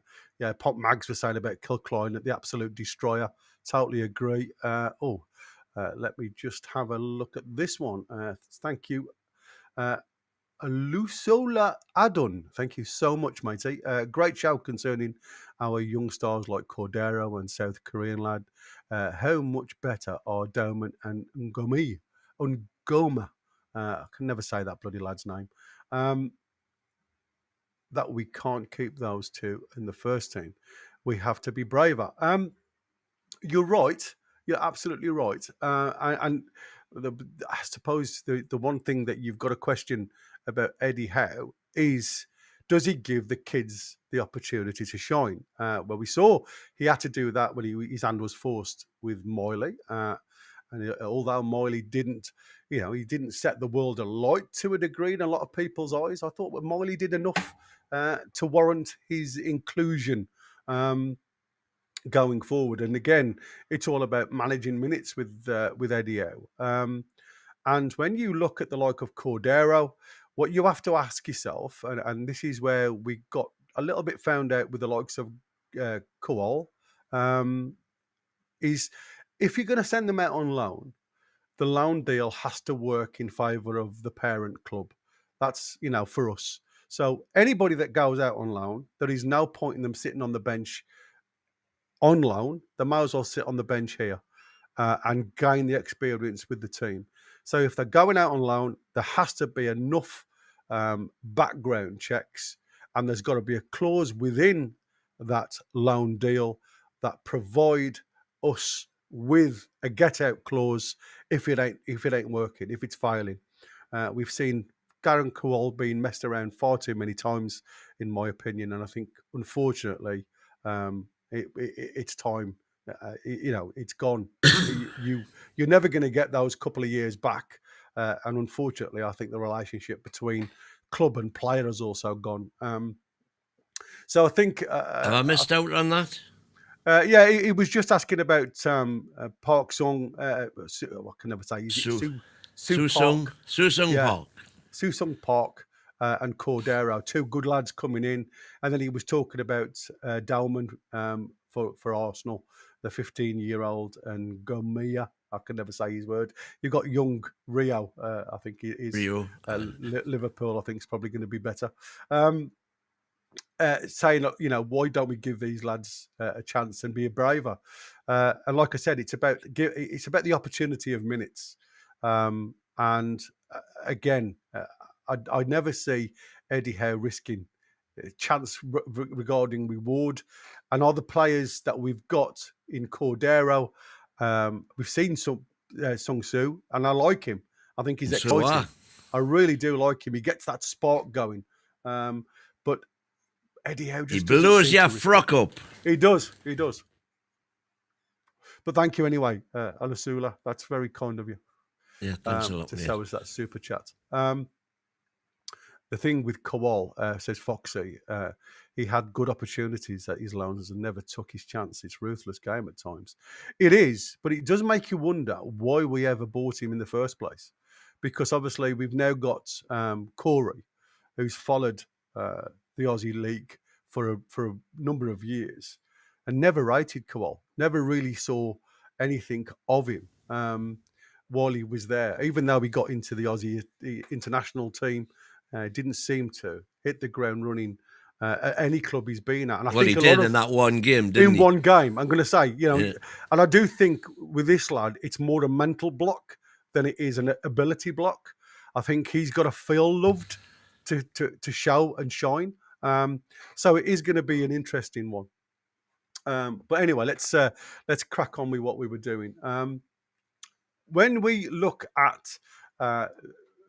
Pop Mags was saying about Kilcline at the absolute destroyer. Totally agree. Let me just have a look at this one. Thank you. Lusola Adon, thank you so much, matey. Great show concerning our young stars like Cordero and South Korean lad. How much better are Doman and Ngoma? I can never say that bloody lad's name. That we can't keep those two in the first team. We have to be braver. You're right. You're absolutely right. I suppose the one thing that you've got to question about Eddie Howe is, does he give the kids the opportunity to shine? Well, we saw he had to do that when his hand was forced with Miley. And although Miley didn't, he didn't set the world alight to a degree in a lot of people's eyes, I thought Miley did enough to warrant his inclusion going forward. And again, it's all about managing minutes with Eddie Howe. And when you look at the like of Cordero, what you have to ask yourself, and this is where we got a little bit found out with the likes of Koal, is if you're going to send them out on loan, the loan deal has to work in favour of the parent club. That's, for us. So anybody that goes out on loan, there is no point in them sitting on the bench on loan. They might as well sit on the bench here and gain the experience with the team. So if they're going out on loan, there has to be enough background checks, and there's got to be a clause within that loan deal that provide us with a get-out clause if it ain't working, if it's failing. We've seen Darren Koal being messed around far too many times, in my opinion, and I think, unfortunately, it's time. It's gone. You're never going to get those couple of years back, and unfortunately, I think the relationship between club and player has also gone. So I think have I missed out on that? He was just asking about Park Sung. I can never say. Susung Park. Susung Park and Cordero, two good lads coming in, and then he was talking about Dalman for Arsenal, the 15-year-old, and Gomia. I can never say his word. You've got young Rio. I think he is Rio. Liverpool. I think is probably going to be better. Saying, why don't we give these lads a chance and be braver? And like I said, it's about the opportunity of minutes. And again, I never see Eddie Howe risking a chance regarding reward. And other players that we've got in Cordero, we've seen some Sung Soo, and I like him. I think he's exciting. I really do like him. He gets that spark going. But Eddie Howe just blows your frock up. He does. But thank you anyway, Alasula. That's very kind of you. Yeah, thanks a lot. To show us that super chat. The thing with Kowal, says Foxy, he had good opportunities at his loans and never took his chance. It's a ruthless game at times. It is, but it does make you wonder why we ever bought him in the first place. Because obviously we've now got Corey, who's followed the Aussie League for a number of years and never rated Kowal, never really saw anything of him while he was there. Even though he got into the Aussie international team, didn't seem to hit the ground running at any club he's been at. And I think he did in that one game, didn't he? In one game, I'm going to say, and I do think with this lad, it's more a mental block than it is an ability block. I think he's got to feel loved to show and shine. So it is going to be an interesting one. But anyway, let's crack on with what we were doing. When we look at,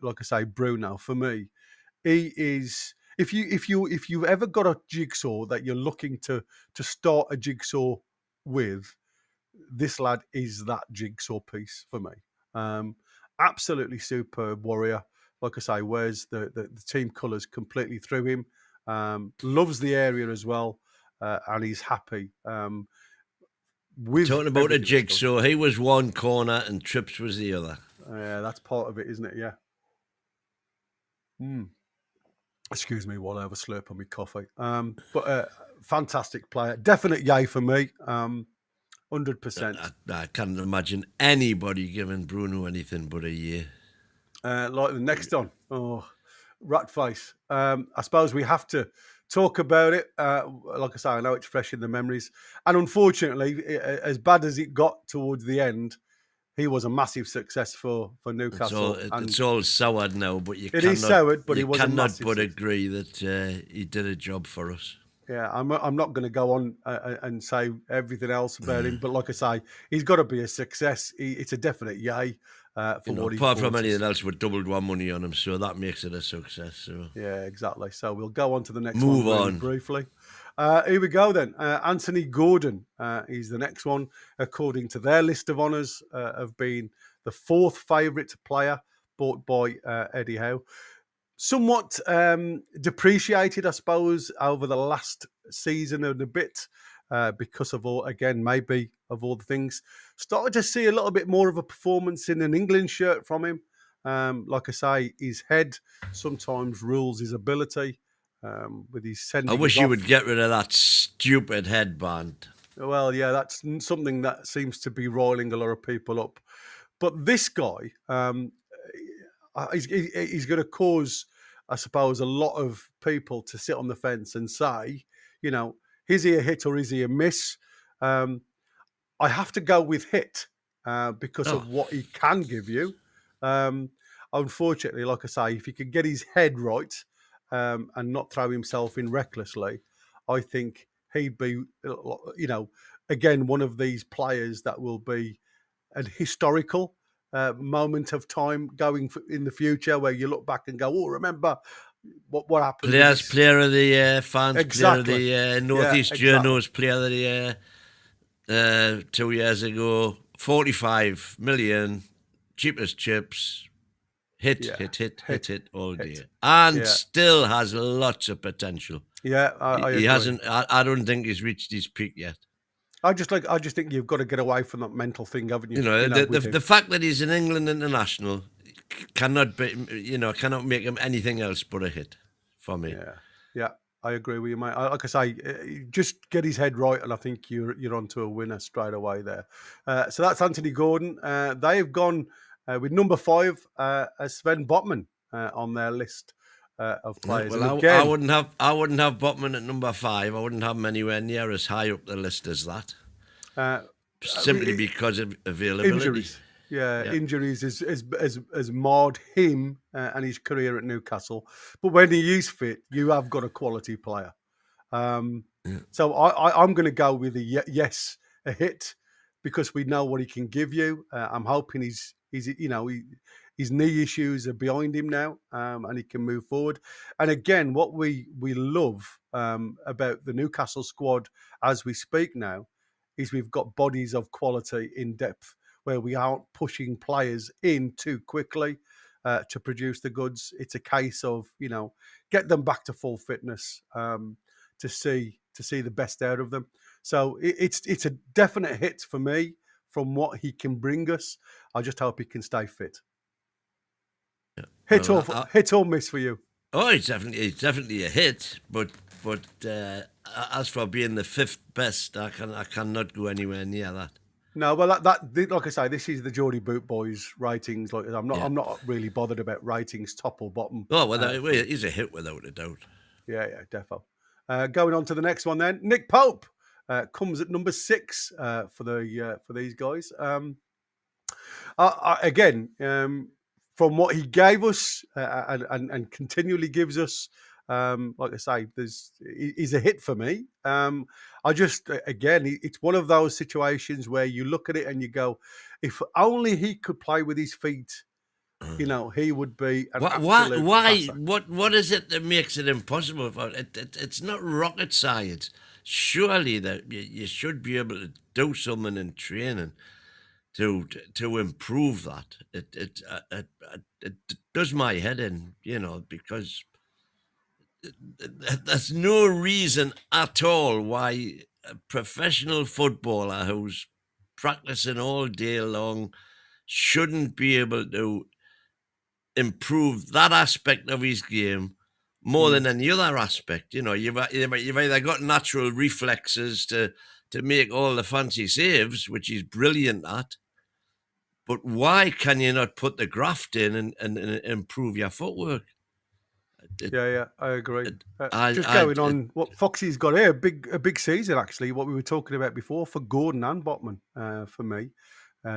like I say, Bruno, for me, he is. If you've ever got a jigsaw that you're looking to start a jigsaw with, this lad is that jigsaw piece for me. Absolutely superb warrior. Like I say, wears the team colours completely through him. Loves the area as well, and he's happy. Talking about a jigsaw, he was one corner and Trips was the other. Yeah, that's part of it, isn't it? Yeah. Excuse me while I have a slurp on my coffee. But fantastic player. Definite yay for me. 100%. I can't imagine anybody giving Bruno anything but a year. Like the next one. Oh, rat face. I suppose we have to talk about it. Like I say, I know it's fresh in the memories. And unfortunately, as bad as it got towards the end, he was a massive success for Newcastle. It's all soured now, but it is soured, but he was cannot but agree that he did a job for us. Yeah, I'm not going to go on and say everything else about him, but like I say, he's got to be a success. It's a definite yay for what he's apart from anything else, we doubled our money on him, so that makes it a success. So. Yeah, exactly. So we'll go on to the next Move one on briefly. Here we go then. Anthony Gordon is the next one, according to their list of honours, of being the fourth favourite player bought by Eddie Howe. Somewhat depreciated, I suppose, over the last season and a bit because of all the things. Started to see a little bit more of a performance in an England shirt from him. Like I say, his head sometimes rules his ability. With his sending. I wish you would get rid of that stupid headband. Well, yeah, that's something that seems to be riling a lot of people up. But this guy, he's going to cause, I suppose, a lot of people to sit on the fence and say, is he a hit or is he a miss? I have to go with hit because of what he can give you. Unfortunately, like I say, if he could get his head right and not throw himself in recklessly, I think he'd be, again, one of these players that will be an historical moment of time going in the future where you look back and go, oh, remember what happened. Player of the year, fans, exactly. Player of the Northeast Journals, Player of the year 2 years ago, 45 million, cheap as chips, hit all day. And still has lots of potential. Yeah, he hasn't. I don't think he's reached his peak yet. I just think you've got to get away from that mental thing, haven't you? The fact that he's an England international cannot make him anything else but a hit for me. Yeah, I agree with you, mate. Like I say, just get his head right, and I think you're onto a winner straight away there. So that's Anthony Gordon. They have gone with number 5 as Sven Botman on their list of players. Well, I wouldn't have Botman at number 5. I wouldn't have him anywhere near as high up the list as that. Simply because of availability. Injuries. Yeah, Yeah. injuries has marred him and his career at Newcastle. But when he is fit, you have got a quality player. Um, Yeah. so I'm going to go with a yes, a hit, because we know what he can give you. I'm hoping his knee issues are behind him now, and he can move forward. And again, what we love about the Newcastle squad as we speak now is we've got bodies of quality in depth where we aren't pushing players in too quickly to produce the goods. It's a case of get them back to full fitness. To see the best out of them. So it's a definite hit for me from what he can bring us. I just hope he can stay fit. Yeah. Hit Well, or miss for you. it's definitely a hit, but as for being the fifth best, I cannot go anywhere near that. No, well, that like I say, this is the Geordie Boot Boys ratings. Like I'm Yeah. not really bothered about ratings, top or bottom. Oh well, he's a hit without a doubt. Yeah, defo. Going on to the next one then. Nick Pope comes at number 6 for these guys. Again, from what he gave us and continually gives us, like I say, he's a hit for me. I just, again, it's one of those situations where you look at it and you go, if only he could play with his feet, he would be an absolute Why? passer. What is it that makes it impossible for it? It's not rocket science. Surely that you should be able to do something in training to improve that. It does my head in, because there's no reason at all why a professional footballer who's practicing all day long shouldn't be able to improve that aspect of his game more than any other aspect. You've either got natural reflexes to make all the fancy saves, which he's brilliant at, but why can you not put the graft in and improve your footwork? Yeah, I agree. It- Just I, going on what Foxy's got here, a big season actually. What we were talking about before for Gordon and Botman, for me.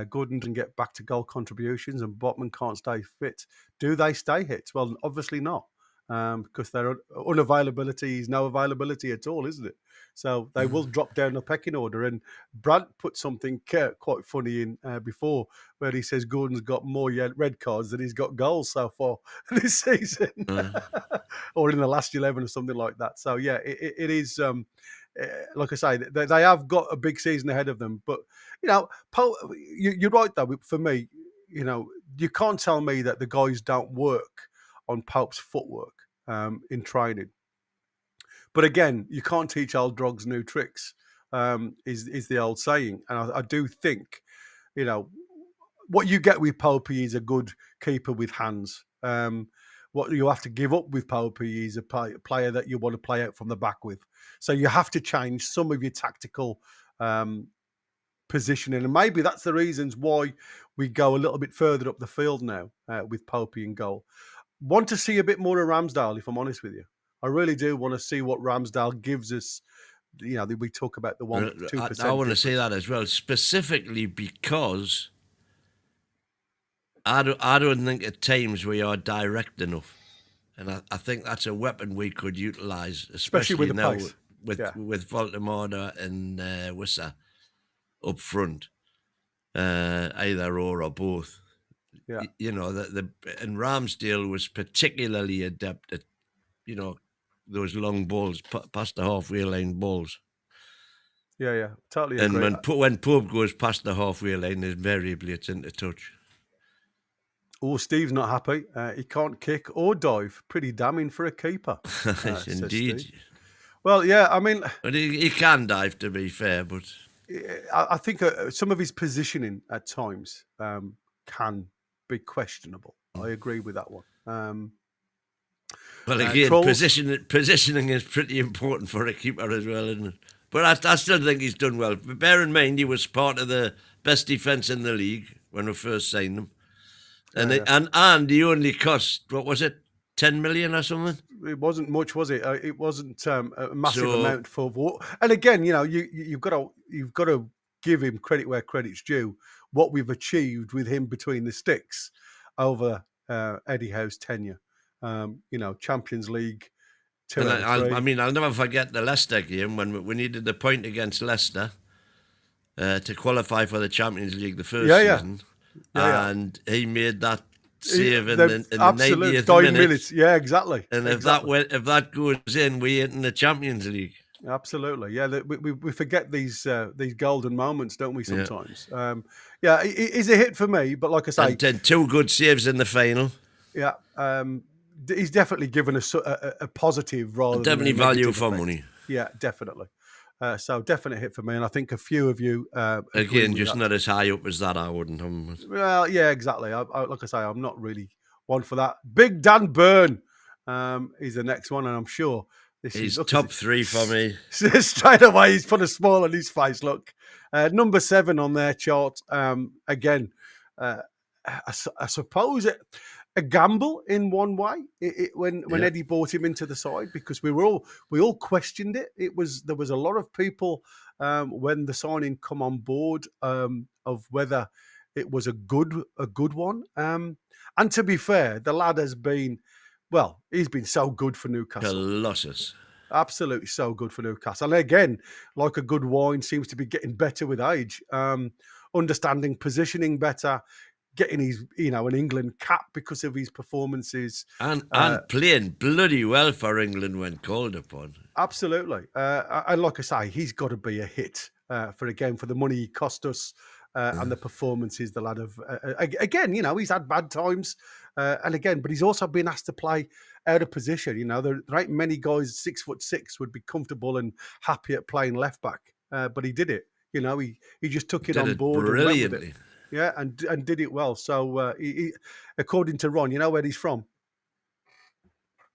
Gordon can get back to goal contributions, and Botman can't stay fit. Do they stay hit? Well, obviously not, because their unavailability is no availability at all, isn't it? So they will drop down the pecking order. And Brad put something quite funny in before, where he says Gordon's got more red cards than he's got goals so far this season, or in the last 11 or something like that. So yeah, it is. Like I say, they have got a big season ahead of them. But you're right though. For me, you can't tell me that the guys don't work on Pope's footwork in training. But again, you can't teach old dogs new tricks. Is the old saying, and I do think, what you get with Popey is a good keeper with hands. What you have to give up with Popey is a player that you want to play out from the back with. So you have to change some of your tactical positioning, and maybe that's the reasons why we go a little bit further up the field now with Popey in goal. Want to see a bit more of Ramsdale, if I'm honest with you. I really do want to see what Ramsdale gives us. We talk about the 1-2%. I want to say that as well, specifically because I don't think at times we are direct enough, and I think that's a weapon we could utilise, especially with the now pace. with Voldemort and Wissa up front, either or both. Yeah. And Ramsdale was particularly adept at, those long balls, past the halfway line balls. Yeah, totally and agree. when Pope goes past the halfway line, invariably it's into touch. Oh, Steve's not happy. He can't kick or dive. Pretty damning for a keeper. Indeed. Well, yeah, I mean... But he can dive, to be fair, but... I think some of his positioning at times can be questionable. I agree with that one. Well, again, positioning is pretty important for a keeper as well, isn't it? But I still think he's done well. But bear in mind, he was part of the best defence in the league when we first signed him. And he only cost, what was it, 10 million or something? It wasn't much, was it? It wasn't a massive amount for. And again, you've got to give him credit where credit's due. what we've achieved with him between the sticks over Eddie Howe's tenure. Champions League, 2 And out of 3. I mean, I'll never forget the Leicester game when we needed the point against Leicester to qualify for the Champions League the first season. Yeah. And he made that save in The the absolute 90th dying minute. minutes. Yeah, exactly. And exactly. if that goes in, we ain't in the Champions League. Absolutely, yeah. We forget these golden moments, don't we? Sometimes, he's a hit for me. But like I say, And then 2 good saves in the final. Yeah, he's definitely given us a positive rather than Definitely a value negative for effect. money. Yeah, definitely. So definite hit for me, and I think a few of you agree Again, with just that. not as high up as that. I wouldn't. Well, yeah, exactly. Like I say, I'm not really one for that. Big Dan Byrne is the next one, and I'm sure he's top 3 for me. Straight away, he's put a smile on his face. Look, number 7 on their chart. Again, I suppose a gamble in one way when Eddie brought him into the side, because we all questioned it. There was a lot of people when the signing come on board of whether it was a good one. And to be fair, the lad has been, he's been so good for Newcastle. Colossus. Absolutely so good for Newcastle. And again, like a good wine, seems to be getting better with age. Understanding positioning better, getting his, an England cap because of his performances. And playing bloody well for England when called upon. Absolutely. And like I say, he's got to be a hit for the money he cost us and the performances the lad have. Again, he's had bad times. But he's also been asked to play out of position. There ain't many guys 6'6" would be comfortable and happy at playing left back. But he did it. He just took it on board and went with it. Yeah, and did it well. So, according to Ron, you know where he's from?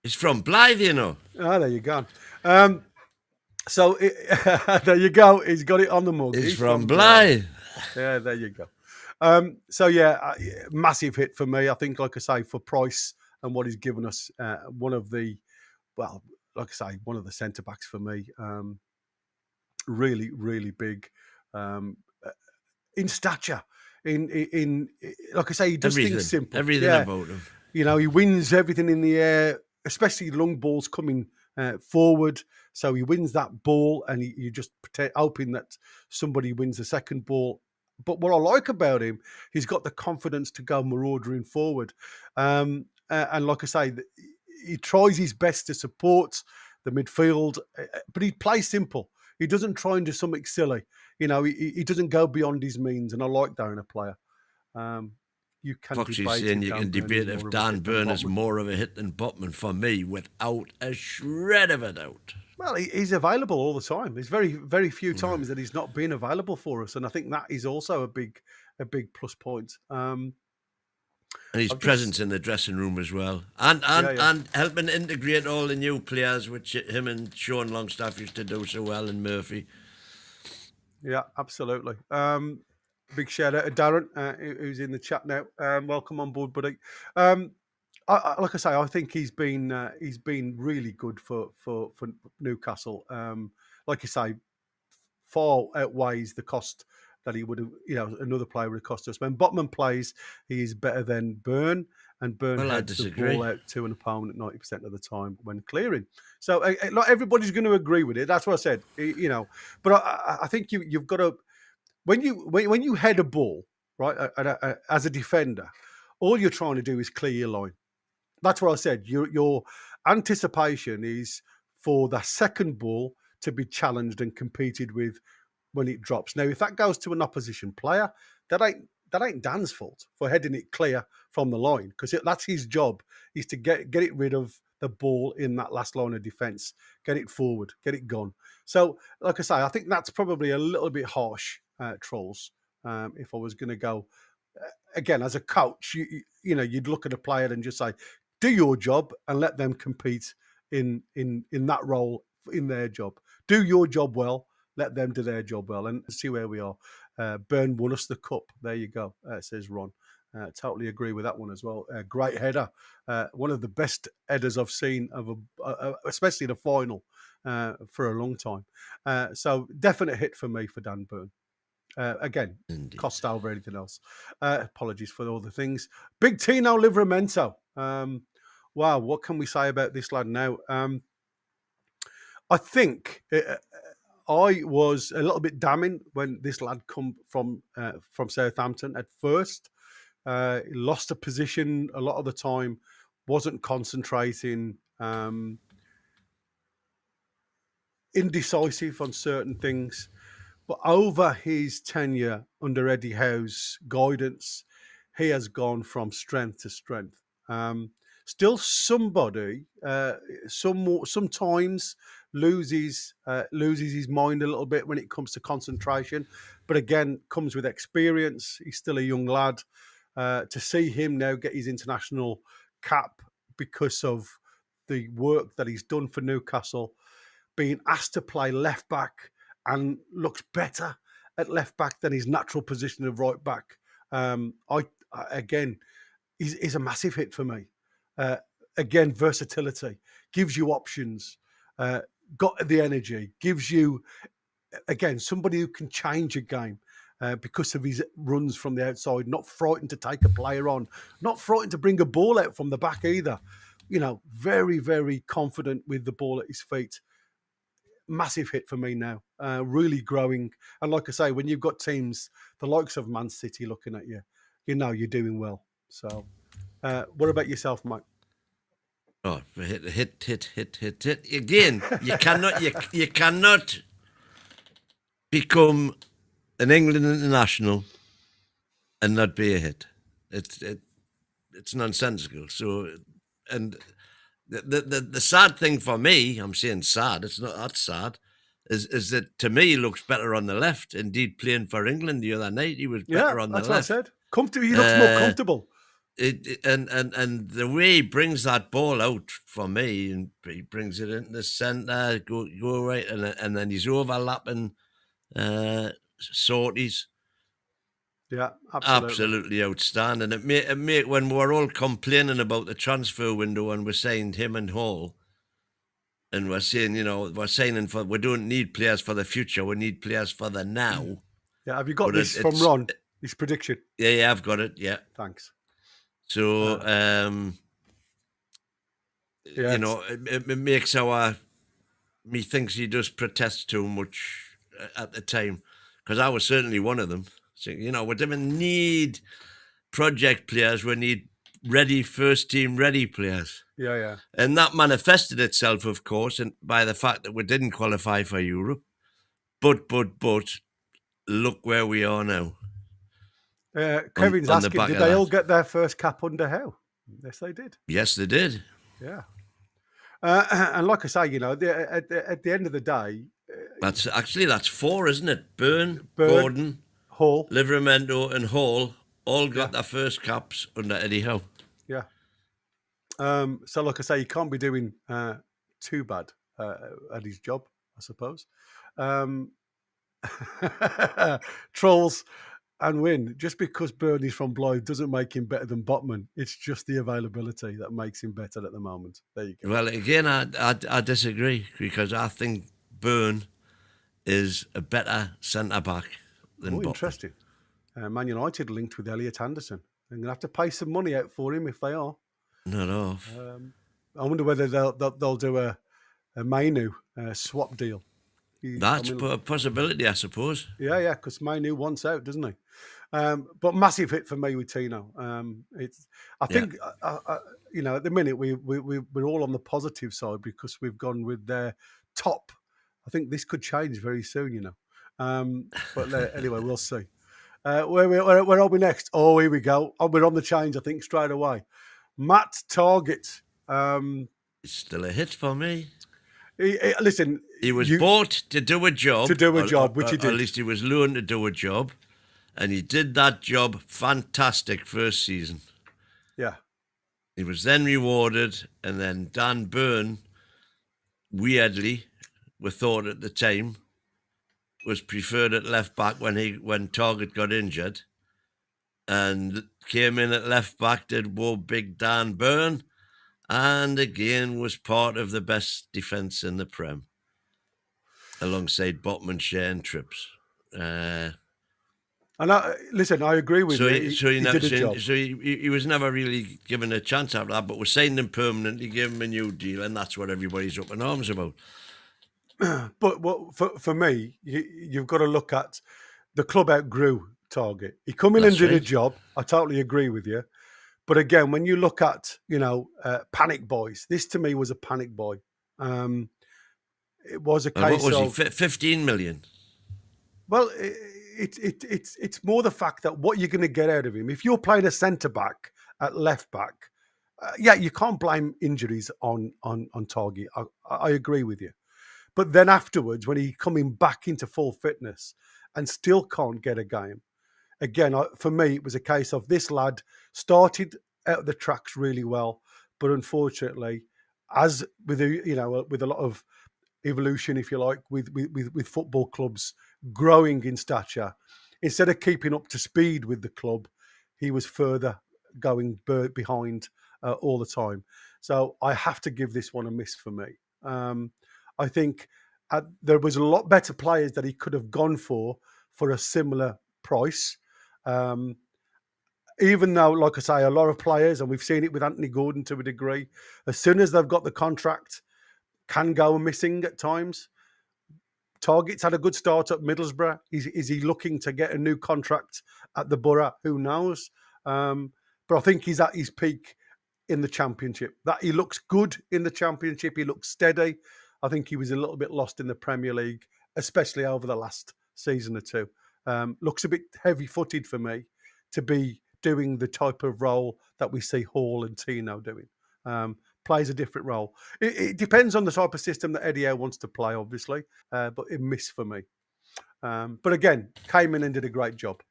He's from Blythe, Oh, there you go. So, there you go. He's got it on the mug. He's from Blythe. Yeah, there you go. Massive hit for me. I think, like I say, for price and what he's given us, one of the centre-backs for me. Really, really big in stature. In like I say, he does things simple. Everything about him. He wins everything in the air, especially long balls coming forward. So he wins that ball, and you just hoping that somebody wins the second ball. But what I like about him, he's got the confidence to go maraudering forward. And like I say, he tries his best to support the midfield, but he plays simple. He doesn't try and do something silly. He doesn't go beyond his means, and I like that in a player. You can Foxy's saying you can debate if Dan Byrne is more of a hit than Botman. For me, without a shred of a doubt. Well, he's available all the time. There's very, very few times that he's not been available for us, and I think that is also a big plus point. And his presence in the dressing room as well, and helping integrate all the new players, which him and Sean Longstaff used to do so well, and Murphy. Yeah, absolutely. Big shout out to Darren, who's in the chat now. Welcome on board, buddy. Like I say, I think he's been really good for Newcastle. Like you say, far outweighs the cost that he would have. Another player would have cost us. When Botman plays, he is better than Byrne, and Byrne heads the ball out to an opponent 90% of the time when clearing. So, not everybody's going to agree with it. That's what I said. But I think you've got to. When you head a ball, right, as a defender, all you're trying to do is clear your line. That's what I said. Your anticipation is for the second ball to be challenged and competed with when it drops. Now, if that goes to an opposition player, that ain't Dan's fault for heading it clear from the line, because that's his job, is to get it rid of the ball in that last line of defence, get it forward, get it gone. So, like I say, I think that's probably a little bit harsh, Trolls. If I was going to go again as a coach, you'd look at a player and just say, do your job and let them compete in that role in their job. Do your job well, let them do their job well, and see where we are. Byrne won us the cup. There you go, says Ron. Totally agree with that one as well. Great header. One of the best headers I've seen especially the final for a long time. So definite hit for me for Dan Byrne. Again, Indeed. cost over anything else. Apologies for all the things. Big Tino Livramento. Wow, what can we say about this lad now? I think I was a little bit damning when this lad come from Southampton at first. He lost a position a lot of the time, wasn't concentrating, indecisive on certain things. But over his tenure under Eddie Howe's guidance, he has gone from strength to strength. Still, somebody sometimes loses his mind a little bit when it comes to concentration, but again, comes with experience. He's still a young lad. To see him now get his international cap because of the work that he's done for Newcastle, being asked to play left back and looks better at left back than his natural position of right back. Again, is a massive hit for me. Again, versatility gives you options, got the energy, gives you again somebody who can change a game. Because of his runs from the outside, not frightened to take a player on, not frightened to bring a ball out from the back either. You know, very, very confident with the ball at his feet. Massive hit for me now, really growing. And like I say, when you've got teams, the likes of Man City looking at you, you know you're doing well. So, what about yourself, Mike? Oh, hit. Again, you cannot become an England international and not be a hit. It's nonsensical. So, and the sad thing for me, I'm saying sad, it's not that sad, is that to me he looks better on the left. Indeed, playing for England the other night, he was better on the left. That's what I said. He looks more comfortable. And the way he brings that ball out for me, and he brings it into the centre, go right, and then he's overlapping sorties. Yeah, absolutely outstanding. It make when we're all complaining about the transfer window and we signed him and Hall, and we're saying, we don't need players for the future, we need players for the now. Yeah, have you got this from Ron? His prediction? Yeah, I've got it. Yeah, thanks. So, it makes me thinks he does protest too much at the time, because I was certainly one of them. So, we don't need project players, we need ready, first team ready players. Yeah. And that manifested itself, of course, by the fact that we didn't qualify for Europe. But look where we are now. Kevin's asking, did they all get their first cap under Howe? Yes, they did. Yes, they did. Yeah. And like I say, at the end of the day... That's four, isn't it? Byrne, Gordon, Hall, Livramento and Hall all got their first caps under Eddie Howe. Yeah. So like I say, he can't be doing too bad at his job, I suppose. Trolls and win. Just because Bernie's from Blythe doesn't make him better than Botman. It's just the availability that makes him better at the moment. There you go. Well, again, I disagree, because I think Byrne is a better centre-back than Botman. Interesting. Man United linked with Elliot Anderson. They're going to have to pay some money out for him if they are. Not off. I wonder whether they'll do a Mainu swap deal. That's a possibility, I suppose. Yeah, because Mainu wants out, doesn't he? But massive hit for me with Tino. I think at the minute we're all on the positive side because we've gone with their top. I think this could change very soon, But anyway, we'll see. Where are we next? Oh, here we go. Oh, we're on the change, I think, straight away. Matt Target. It's still a hit for me. Listen, he was bought to do a job. Which he did. At least he was learned to do a job. And he did that job fantastic first season. Yeah. He was then rewarded. And then Dan Byrne, weirdly, we thought at the time, was preferred at left back when Target got injured. And came in at left back, did big Dan Byrne. And again was part of the best defence in the Prem, alongside Botman, Shea and Trips. And listen, I agree with you. He did a job. So he was never really given a chance after that, but we signed him permanently, gave him a new deal, and that's what everybody's up in arms about. But for me, you've got to look at the club outgrew Target. He come in and did a job. I totally agree with you. But again, when you look at, panic buys, this to me was a panic buy. It was a case what was of he? 15 million. Well, it's more the fact that what you're going to get out of him. If you're playing a centre back at left back, you can't blame injuries on Target. I agree with you. But then afterwards, when he coming back into full fitness and still can't get a game, again, for me, it was a case of this lad started out the tracks really well, but unfortunately, as with with a lot of evolution, if you like, with football clubs growing in stature, instead of keeping up to speed with the club, he was further going behind all the time. So I have to give this one a miss for me. I think there was a lot better players that he could have gone for a similar price. Even though, like I say, a lot of players, and we've seen it with Anthony Gordon to a degree, as soon as they've got the contract, can go missing at times. Target's had a good start at Middlesbrough. Is he looking to get a new contract at the Borough? Who knows? But I think he's at his peak in the Championship. That he looks good in the Championship. He looks steady. I think he was a little bit lost in the Premier League, especially over the last season or two. Looks a bit heavy-footed for me to be doing the type of role that we see Hall and Tino doing. Plays a different role. It depends on the type of system that Eddie Howe wants to play, obviously, but it missed for me. But again, came in and did a great job.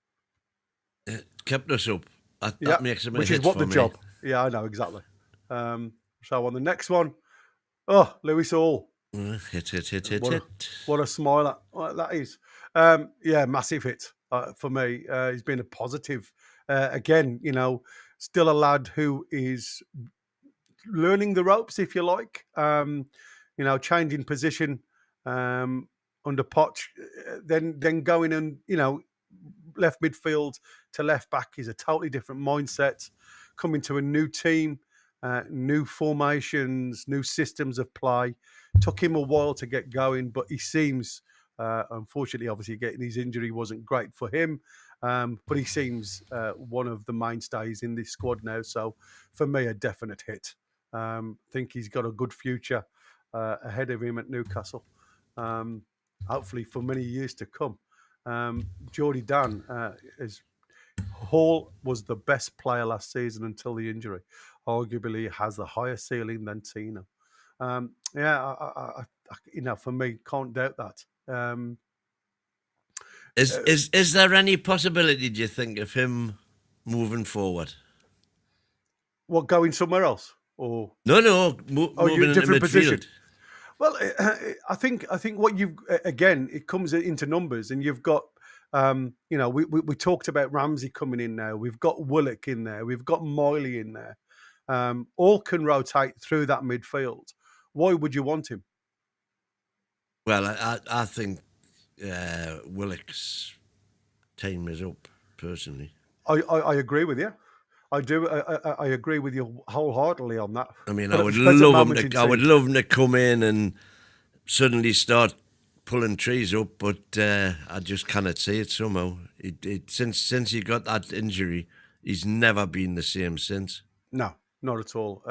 Kept us up. That makes him a which hit is what for the me. job. Yeah, I know, exactly. So on the next one, Lewis Hall. Hit. What a smiler that is. Massive hit for me. He's been a positive. Again, still a lad who is learning the ropes, if you like. Changing position under Poch, then going and left midfield to left back is a totally different mindset. Coming to a new team, new formations, new systems of play. Took him a while to get going, but he seems, unfortunately, obviously getting his injury wasn't great for him. But he seems one of the mainstays in this squad now. So for me, a definite hit. Think he's got a good future ahead of him at Newcastle. Hopefully for many years to come. Geordie Dan Hall was the best player last season until the injury. Arguably has a higher ceiling than Tino. For me, can't doubt that. Is there any possibility, do you think, of him moving forward? What, going somewhere else? Or No, moving into midfield. Position. Well, I think what you've again, it comes into numbers, and you've got we talked about Ramsey coming in now. We've got Willock in there. We've got Miley in there. All can rotate through that midfield. Why would you want him? Well, I think Willock's time is up. Personally, I agree with you. I do. I agree with you wholeheartedly on that. I mean, I would love him to come in and suddenly start pulling trees up, but I just cannot see it somehow. Since he got that injury, he's never been the same since. No, not at all.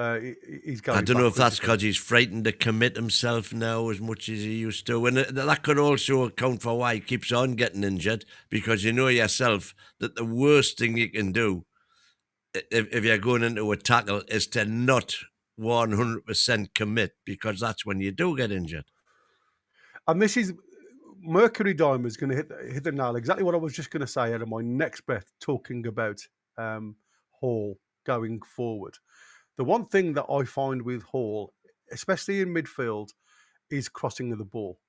He's going. I don't know if that's because he's frightened to commit himself now as much as he used to, and that could also account for why he keeps on getting injured. Because you know yourself that the worst thing you can do, if you're going into a tackle, is to not 100% commit, because that's when you do get injured. And this is Mercury Diamond is going to hit the nail. Exactly what I was just going to say out of my next breath, talking about Hall going forward. The one thing that I find with Hall, especially in midfield, is crossing of the ball.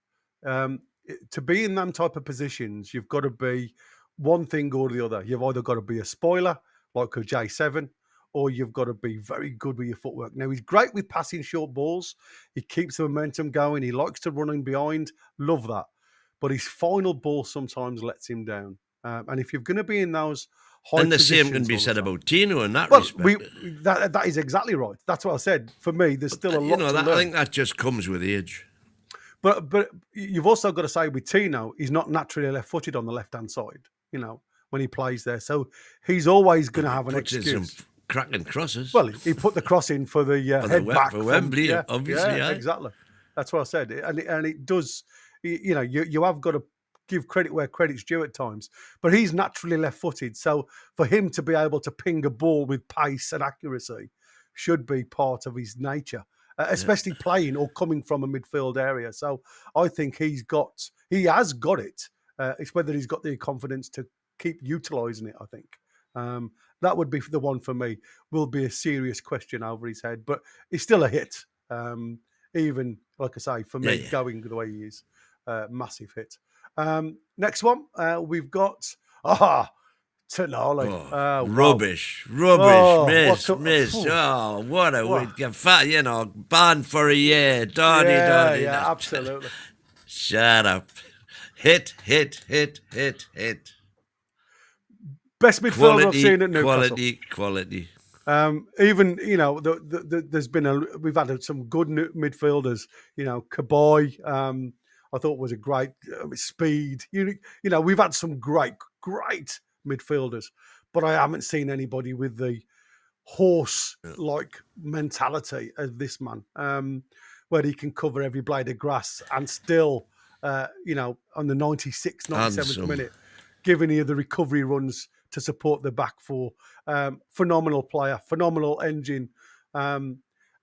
To be in them type of positions, you've got to be one thing or the other. You've either got to be a spoiler, like a J7, or you've got to be very good with your footwork. Now, he's great with passing short balls. He keeps the momentum going. He likes to run in behind. Love that. But his final ball sometimes lets him down. And if you're going to be in those high And the positions, same can be all the said time- about Tino in that well, respect. that is exactly right. That's what I said. For me, there's still a lot to I learn. think that just comes with age. But you've also got to say with Tino, he's not naturally left-footed on the left-hand side, when he plays there. So he's always going to have an Puts in some excuse. cracking crosses. Well, he put the cross in for the head back for Wembley, from, obviously. Yeah, exactly. That's what I said. And it does, you have got to give credit where credit's due at times. But he's naturally left-footed. So for him to be able to ping a ball with pace and accuracy should be part of his nature. Especially playing or coming from a midfield area. So I think he has got it. It's whether he's got the confidence to keep utilising it, I think. That would be the one for me. Will be a serious question over his head, but it's still a hit. Even, like I say, for me, going the way he is, massive hit. Next one, we've got... Tonali. Rubbish. Oh, Miss. phew. Oh, what a Wow. week. Banned for a year. Yeah, absolutely. Shut up. Hit. Best midfielder I've seen at Newcastle. Quality. Even, there's been we've had some good midfielders. Kabay, I thought was a great speed. We've had some great midfielders, but I haven't seen anybody with the horse-like mentality of this man, where he can cover every blade of grass and still, on the 96th, 97th minute, giving you the recovery runs to support the back four. Phenomenal player, phenomenal engine.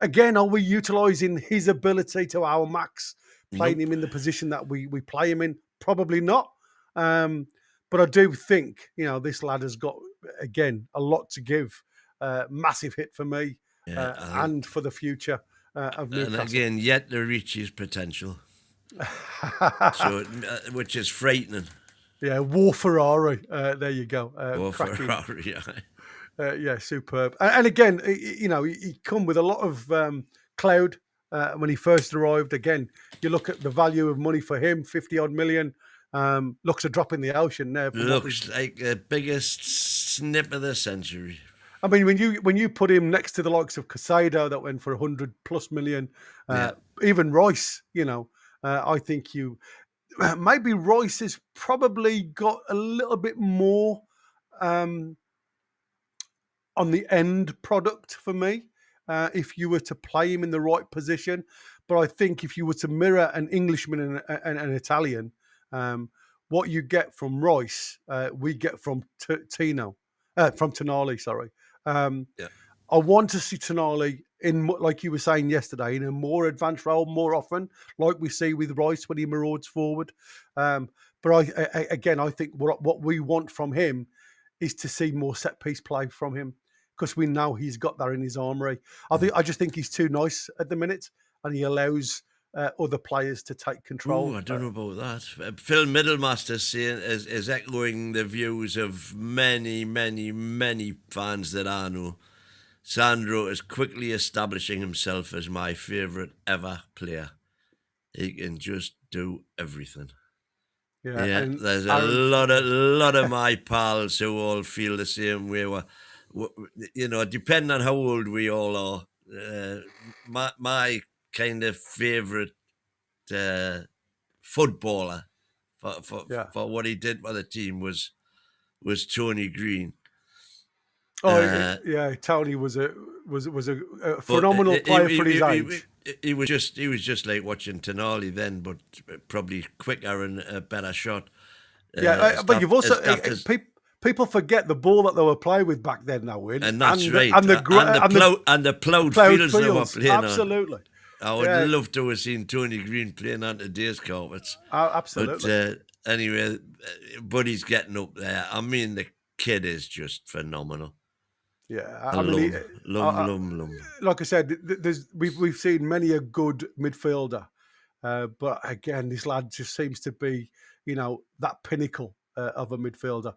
Again, are we utilising his ability to our max, playing him in the position that we play him in? Probably not. But I do think, this lad has got, again, a lot to give. Massive hit for me and for the future of Newcastle. And again, yet to reach his potential. Which is frightening. Yeah, War Ferrari. There you go. War Ferrari, yeah, superb. And again, he come with a lot of cloud when he first arrived. Again, you look at the value of money for him, 50-odd million. Looks a drop in the ocean there. Looks like the biggest snip of the century. I mean, when you put him next to the likes of Casado that went for 100+ million, even Royce, I think maybe Royce has probably got a little bit more on the end product for me, if you were to play him in the right position. But I think if you were to mirror an Englishman and an Italian, what you get from Royce, we get from Tonali. Sorry. I want to see Tonali in, like you were saying yesterday, in a more advanced role more often, like we see with Royce when he marauds forward. But I think what we want from him is to see more set piece play from him, because we know he's got that in his armoury. I just think he's too nice at the minute, and he allows other players to take control. I don't know about that. Phil Middlemaster is echoing the views of many fans that I know. Sandro is quickly establishing himself as my favourite ever player. He can just do everything. Yeah, there's a lot of my pals who all feel the same way. Depending on how old we all are, my kind of favourite footballer for what he did for the team was Tony Green. Tony was a phenomenal player for his age. He was just like watching Tonali then, but probably quicker and a better shot. But you've also people forget the ball that they were playing with back then. Now, and that's right, and the ploughed fields they were playing absolutely. on. I would love to have seen Tony Green playing on today's carpets. Absolutely. But anyway, Buddy's getting up there. I mean, the kid is just phenomenal. Yeah, Lum. Like I said, we've seen many a good midfielder, but again, this lad just seems to be, that pinnacle of a midfielder.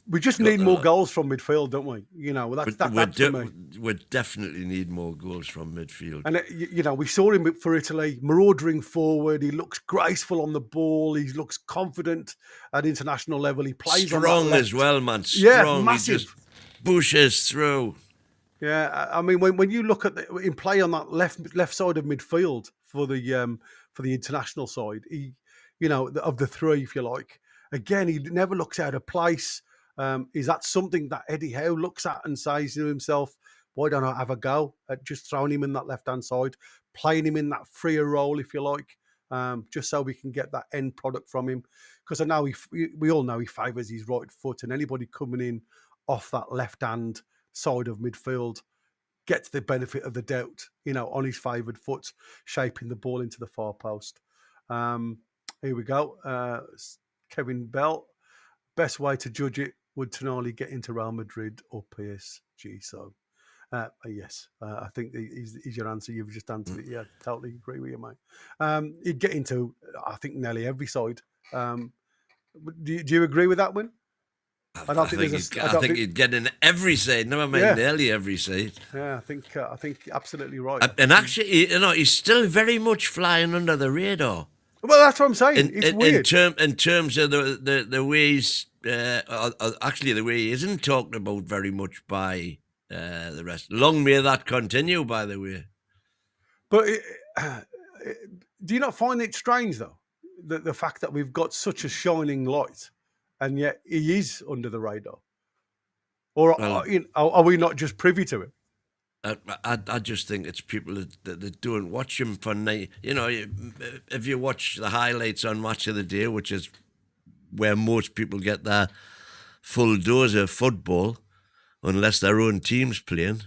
We just Got need a more lot. goals from midfield, don't we? You know, that's for me. We definitely need more goals from midfield. And you know, we saw him for Italy, marauding forward. He looks graceful on the ball. He looks confident at international level. He plays on that Strong left. as well, man. Yeah, Strong. He massive. just bushes through. Yeah, I mean, when you look at in play on that left side of midfield for the international side, he, you know, of the three, if you like, again, he never looks out of place. Is that something that Eddie Howe looks at and says to himself, "Why don't I have a go at just throwing him in that left hand side, playing him in that freer role, if you like, just so we can get that end product from him?" Because I know we all know he favours his right foot, and anybody coming in off that left hand side of midfield gets the benefit of the doubt, you know, on his favoured foot, shaping the ball into the far post. Here we go. Kevin Bell. Best way to judge it, would Tonali get into Real Madrid or PSG? So, yes, I think is your answer. You've just answered it. Yeah, totally agree with you, mate. He'd get into, I think, nearly every side. Do you agree with that one? I don't think I think he'd get in every side. Never mind, nearly every side. Yeah, I think absolutely right. And actually, you know, he's still very much flying under the radar. Well, that's what I'm saying. It's weird. In terms of the way he's actually the way he isn't talked about very much by the rest. Long may that continue, by the way. But do you not find it strange though, the fact that we've got such a shining light, and yet he is under the radar? Or are we not just privy to it? I just think it's people that don't watch him for night. You know, if you watch the highlights on Match of the Day, which is where most people get their full dose of football, unless their own team's playing,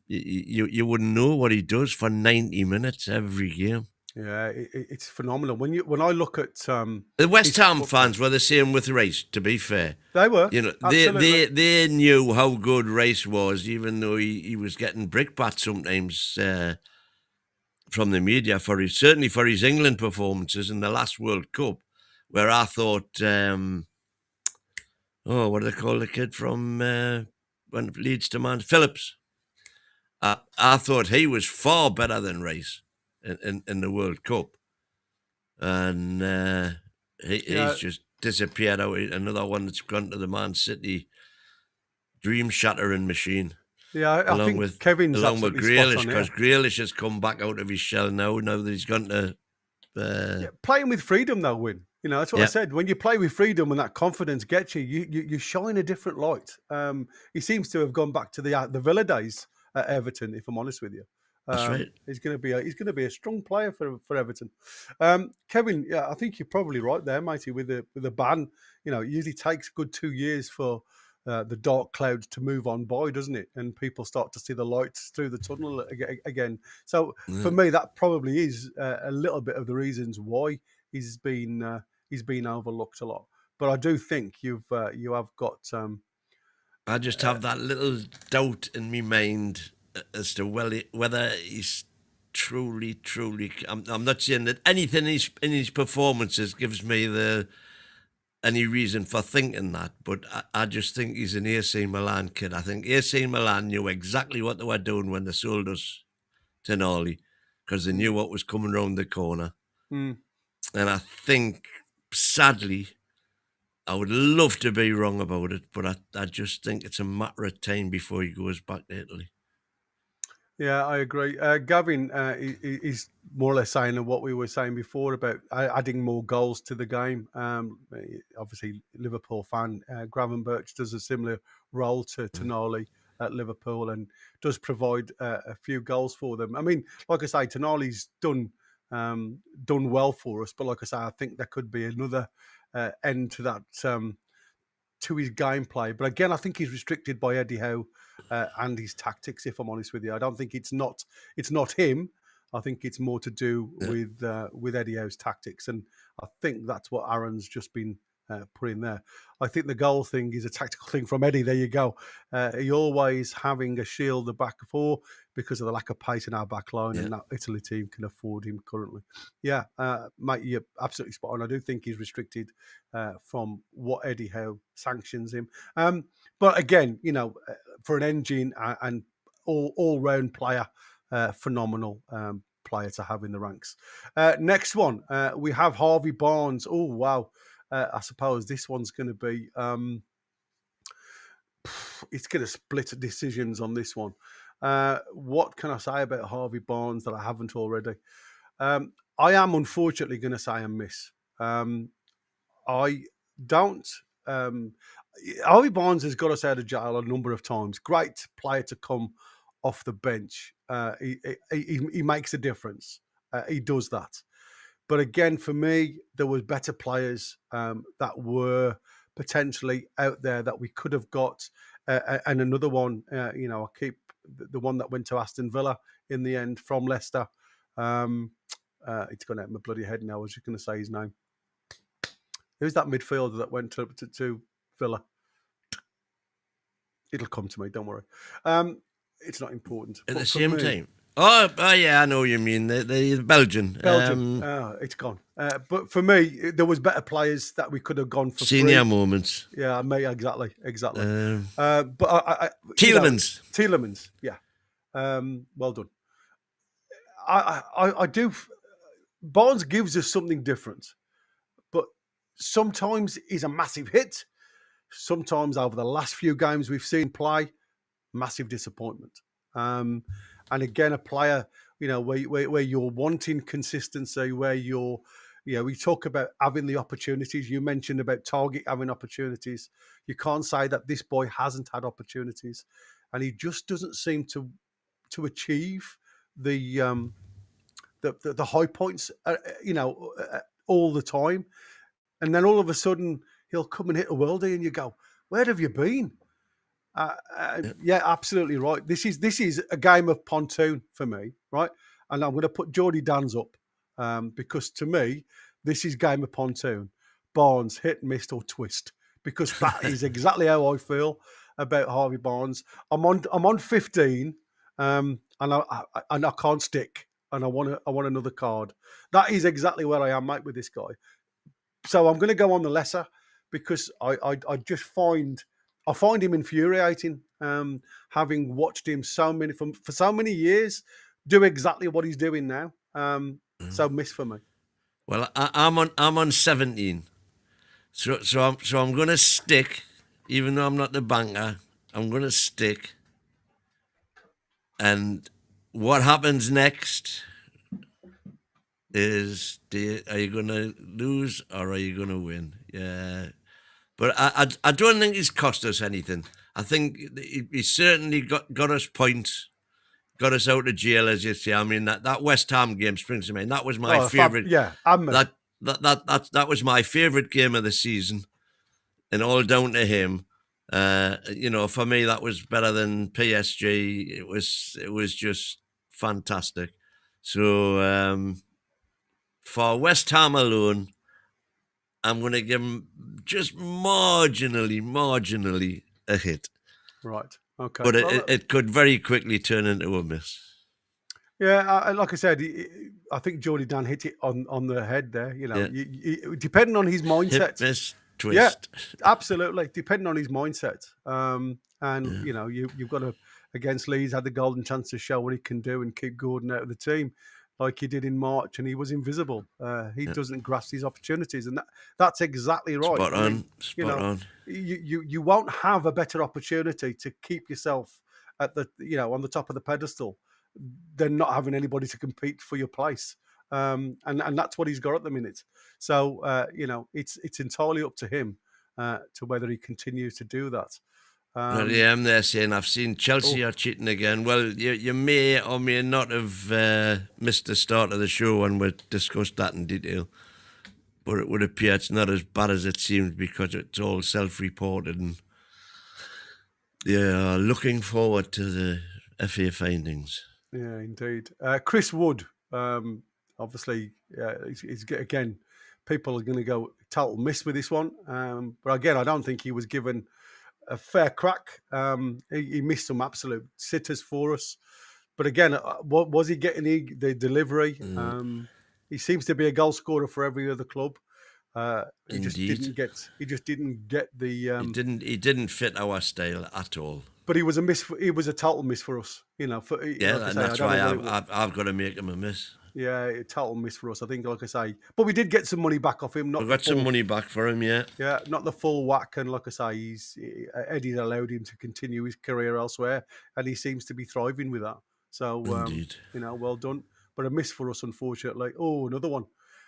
you wouldn't know what he does for 90 minutes every game. Yeah, it's phenomenal. When I look at the West Ham fans were the same with Rice. To be fair, they were. You know, they knew how good Rice was, even though he was getting brickbat sometimes from the media certainly for his England performances in the last World Cup, where I thought, what do they call the kid from when Leeds to Man Phillips? I thought he was far better than Rice in the World Cup, and he's just disappeared out. Another one that's gone to the Man City dream shattering machine. Yeah, I think Kevin's along with Grealish, because yeah. Grealish has come back out of his shell now that he's gone to playing with freedom though, Win. You know, that's what I said. When you play with freedom and that confidence gets you, you shine a different light. He seems to have gone back to the Villa days at Everton, if I'm honest with you. That's right. He's going to be a strong player for Everton. Kevin, yeah, I think you're probably right there, matey. With the ban, you know, it usually takes a good 2 years for the dark clouds to move on by, doesn't it? And people start to see the lights through the tunnel again. So for me, that probably is a little bit of the reasons why he's been overlooked a lot. But I do think you have got. I just have that little doubt in my mind as to whether he's truly. I'm not saying that anything in his performances gives me any reason for thinking that, but I just think he's an AC Milan kid. I think AC Milan knew exactly what they were doing when they sold us Tonali, because they knew what was coming around the corner. Mm. And I think, sadly, I would love to be wrong about it, but I just think it's a matter of time before he goes back to Italy. Yeah, I agree. Gavin is more or less saying what we were saying before about adding more goals to the game. Obviously, Liverpool fan, Gravenberch does a similar role to Tonali at Liverpool and does provide a few goals for them. I mean, like I say, Tonali's done well for us, but like I say, I think there could be another end to that, to his gameplay. But again, I think he's restricted by Eddie Howe and his tactics, if I'm honest with you. I don't think it's not him. I think it's more to do with Eddie Howe's tactics. And I think that's what Aaron's just been put in there. I think the goal thing is a tactical thing from Eddie. There you go. He always having a shield the back four because of the lack of pace in our back line, and that Italy team can afford him currently. Yeah, mate, you're absolutely spot on. I do think he's restricted from what Eddie Howe sanctions him. But again, for an engine and all-round player, phenomenal player to have in the ranks. Next one, we have Harvey Barnes. Oh, wow. I suppose this one's going to be, it's going to split decisions on this one. What can I say about Harvey Barnes that I haven't already? I am unfortunately going to say a miss. I don't. Harvey Barnes has got us out of jail a number of times. Great player to come off the bench. He makes a difference. He does that. But again, for me, there was better players that were potentially out there that we could have got. And another one, I keep the one that went to Aston Villa in the end from Leicester. It's gone out of my bloody head now. I was just going to say his name. Who's that midfielder that went to Villa? It'll come to me. Don't worry. It's not important. At the same time. Oh, yeah, I know what you mean. The Belgian. It's gone. But for me, there was better players that we could have gone for. Senior free. moments. Yeah, me, exactly. But Tielemans. Tielemans, yeah. Well done. I do. Barnes gives us something different, but sometimes he's a massive hit. Sometimes over the last few games we've seen play, massive disappointment. And again, a player, where you're wanting consistency, where we talk about having the opportunities. You mentioned about Target having opportunities. You can't say that this boy hasn't had opportunities, and he just doesn't seem to achieve the high points, all the time. And then all of a sudden he'll come and hit a worldie, and you go, "Where have you been?" Yeah, absolutely right. This is a game of pontoon for me, right? And I'm going to put Geordie Dan's up because to me, this is game of pontoon. Barnes hit, missed, or twist, because that is exactly how I feel about Harvey Barnes. I'm on 15, and I can't stick, and I want another card. That is exactly where I am, mate, with this guy. So I'm going to go on the lesser because I just find him infuriating, having watched him for so many years do exactly what he's doing now. So miss for me. Well, I'm on 17, so I'm going to stick, even though I'm not the banker. I'm going to stick, and what happens next is: are you going to lose or are you going to win? Yeah. But I don't think he's cost us anything. I think he certainly got us points, got us out of jail, as you say. I mean, that West Ham game springs to mind. That was my favourite. That was my favourite game of the season, and all down to him. For me, that was better than PSG. It was just fantastic. So for West Ham alone, I'm going to give him just marginally a hit. Right. Okay. But it could very quickly turn into a miss. Yeah, like I said, I think Geordie Dan hit it on the head there. Depending on his mindset. Hit, miss, twist. Yeah, absolutely. Depending on his mindset. You've got to, against Leeds, had the golden chance to show what he can do and keep Gordon out of the team, like he did in March, and he was invisible. He doesn't grasp these opportunities, and that's exactly right. Spot on. You won't have a better opportunity to keep yourself at the on the top of the pedestal than not having anybody to compete for your place. And that's what he's got at the minute. So it's entirely up to him to whether he continues to do that. I'm there saying I've seen Chelsea are cheating again. Well, you may or may not have missed the start of the show when we discussed that in detail. But it would appear it's not as bad as it seems because it's all self-reported. And yeah, looking forward to the FA findings. Yeah, indeed. Chris Wood, obviously, he's again people are going to go total miss with this one. But again, I don't think he was given a fair crack. He missed some absolute sitters for us. But again, what was he getting the delivery? He seems to be a goal scorer for every other club. He just didn't get. He just didn't get the. He didn't fit our style at all. But he was a miss. He was a total miss for us. You know. And that's why I've got to make him a miss. Yeah, a total miss for us. I think, like I say, but we did get some money back off him. We got some money back for him, yeah. Yeah, not the full whack. And like I say, Eddie allowed him to continue his career elsewhere, and he seems to be thriving with that. So, Indeed. Well done. But a miss for us, unfortunately. Oh, another one.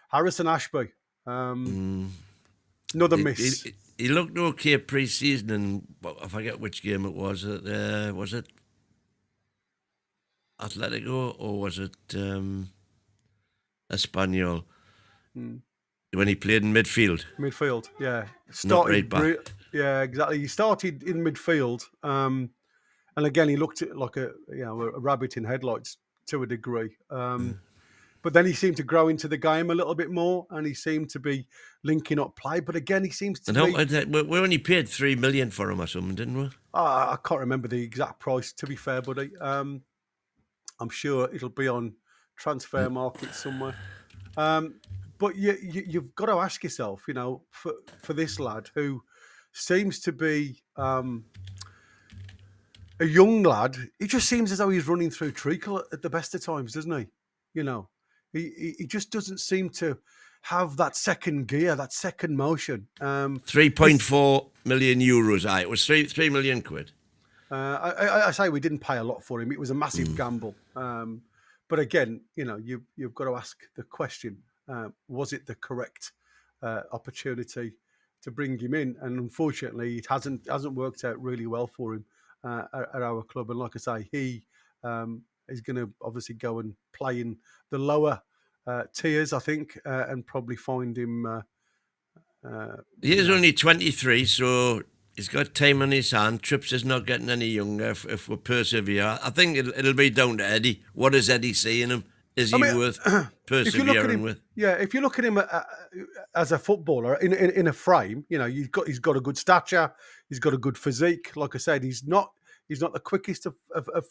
Harrison Ashby. Another miss. He looked okay pre-season, and I forget which game it was. Was it Atletico or was it Espanyol? When he played in midfield. Midfield, yeah. Not right back. Yeah, exactly. He started in midfield, and again he looked like a rabbit in headlights to a degree. But then he seemed to grow into the game a little bit more, and he seemed to be linking up play. But again, he seems to be. We only paid $3 million for him or something, didn't we? I can't remember the exact price. To be fair, buddy, I'm sure it'll be on transfer market somewhere. But you've got to ask yourself, for this lad who seems to be a young lad, it just seems as though he's running through treacle at the best of times, doesn't he? He just doesn't seem to have that second gear, that second motion. 3.4 million euros. It was 3 million quid. I say we didn't pay a lot for him. It was a massive gamble. But again, you've got to ask the question: was it the correct opportunity to bring him in? And unfortunately, it hasn't worked out really well for him at our club. And like I say, he is going to obviously go and play in the lower tiers, I think, and probably find him. He is only 23, so he's got time on his hand. Trips is not getting any younger if we persevere. I think it'll be down to Eddie. What does Eddie see in him? Is he worth persevering with? Yeah, if you look at him as a footballer in a frame, he's got a good stature, he's got a good physique. Like I said, he's not the quickest of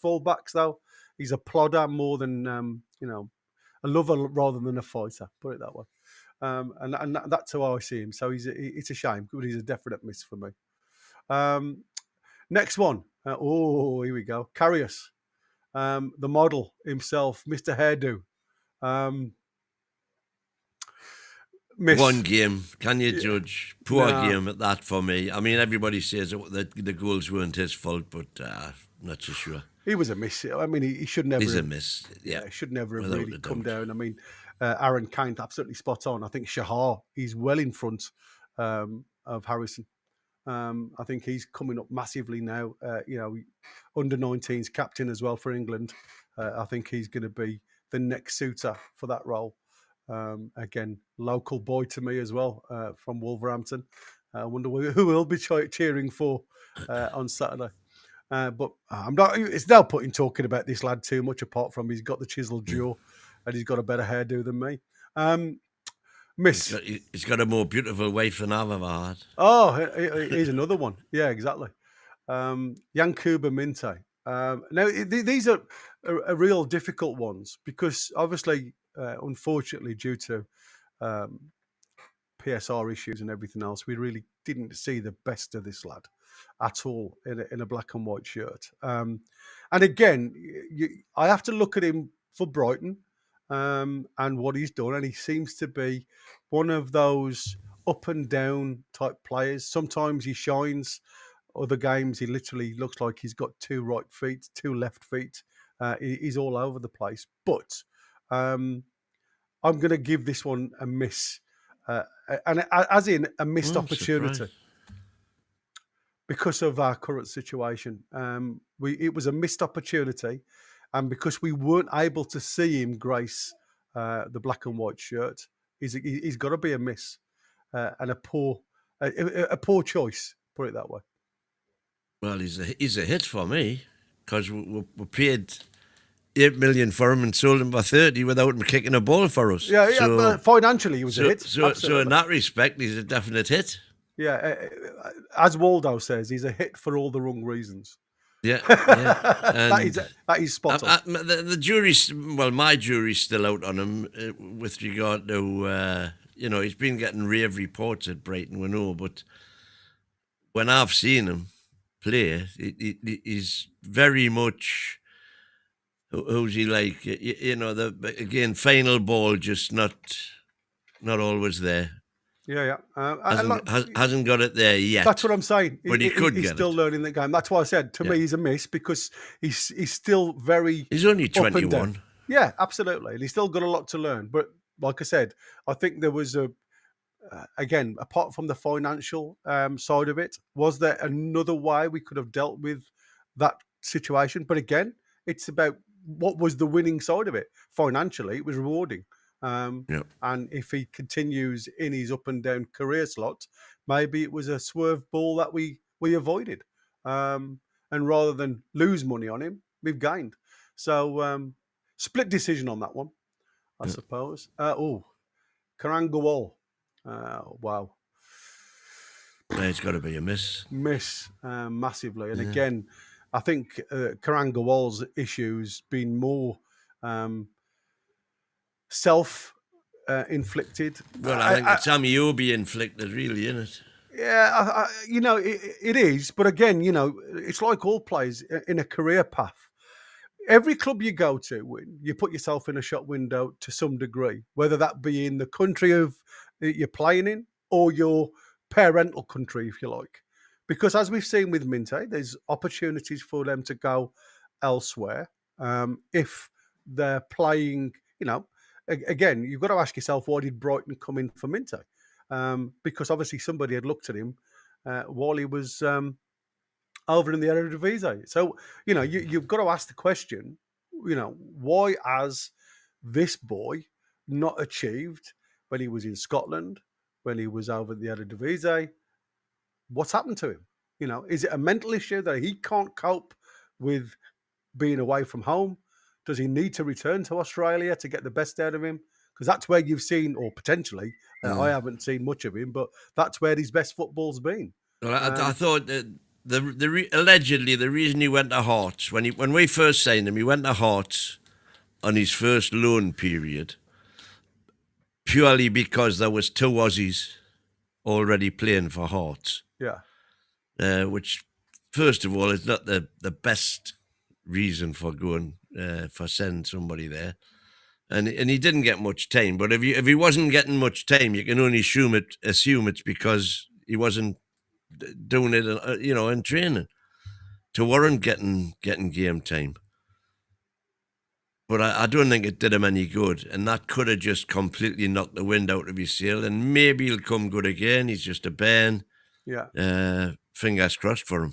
fullbacks though. He's a plodder more than a lover rather than a fighter. Put it that way. And that's how I see him. So it's a shame, but he's a definite miss for me. Next one. Here we go. Karius, the model himself, Mr. Hairdo. Miss. One game. Can you judge? Poor game at that for me. I mean, everybody says that the goals weren't his fault, but I'm not so sure. He was a miss. I mean, he should never. He's a miss. Yeah, he should never have really come down. I mean, Aaron Kane absolutely spot on. I think Shahar, he's well in front of Harrison. I think he's coming up massively now. Under 19s captain as well for England. I think he's going to be the next suitor for that role. Again, local boy to me as well from Wolverhampton. I wonder who will be cheering for on Saturday. But I'm not. It's now putting talking about this lad too much. Apart from he's got the chiseled jaw, and he's got a better hairdo than me. Miss. He's got a more beautiful wife than I've ever had. Oh, here's another one. Yeah, exactly. Yankuba Minte. Now these are real difficult ones because obviously, unfortunately, due to PSR issues and everything else, we really didn't see the best of this lad at all in a black and white shirt. And again, I have to look at him for Brighton and what he's done, and he seems to be one of those up and down type players. Sometimes he shines. Other games, he literally looks like he's got two right feet, two left feet. He's all over the place. But I'm going to give this one a miss. And as in a missed opportunity. Surprise. Because of our current situation. It was a missed opportunity. And because we weren't able to see him grace the black and white shirt, he's got to be a miss and a poor choice, put it that way. Well, he's a hit for me because we paid 8 million for him and sold him for 30 without him kicking a ball for us. Yeah, So, but financially, he was a hit. so in that respect, he's a definite hit. Yeah, as Waldo says, he's a hit for all the wrong reasons. Yeah. that is spot on. The jury's, well, my jury's still out on him with regard to, he's been getting rave reports at Brighton, we know, but when I've seen him play, he's very much, who's he like? Again, final ball just not always there. Yeah. Hasn't got it there yet. That's what I'm saying. But he's still learning the game. That's why I said, to me, he's a miss because he's still very... He's only up and 21. down. Yeah, absolutely. And he's still got a lot to learn. But like I said, I think there was again, apart from the financial side of it, was there another way we could have dealt with that situation? But again, it's about what was the winning side of it. Financially, it was rewarding. And if he continues in his up and down career slot, maybe it was a swerve ball that we avoided. And rather than lose money on him, we've gained. So split decision on that one, I suppose. Karangawal. Wow. It's got to be a miss. Massively. And again, I think Karangawal's issues been more self-inflicted. Well, I think it's Amiobi inflicted, really, isn't it? Yeah, it is. But again, it's like all players in a career path. Every club you go to, you put yourself in a shop window to some degree, whether that be in the country of you're playing in or your parental country, if you like. Because as we've seen with Minte, there's opportunities for them to go elsewhere if they're playing, again, you've got to ask yourself, why did Brighton come in for Minte? Because obviously somebody had looked at him while he was over in the Eredivisie. So, you've got to ask the question, why has this boy not achieved when he was in Scotland, when he was over in the Eredivisie? What's happened to him? Is it a mental issue that he can't cope with being away from home? Does he need to return to Australia to get the best out of him? Because that's where you've seen, or potentially, I haven't seen much of him, but that's where his best football's been. Well, I thought that allegedly the reason he went to Hearts, when we first signed him, he went to Hearts on his first loan period purely because there was 2 Aussies already playing for Hearts. Yeah. Which, first of all, is not the best reason for going for sending somebody there, and he didn't get much time. But if he wasn't getting much time, you can only assume it's because he wasn't doing it, in training to warrant getting game time. But I don't think it did him any good, and that could have just completely knocked the wind out of his sail. And maybe he'll come good again. He's just a bairn. Yeah. Fingers crossed for him.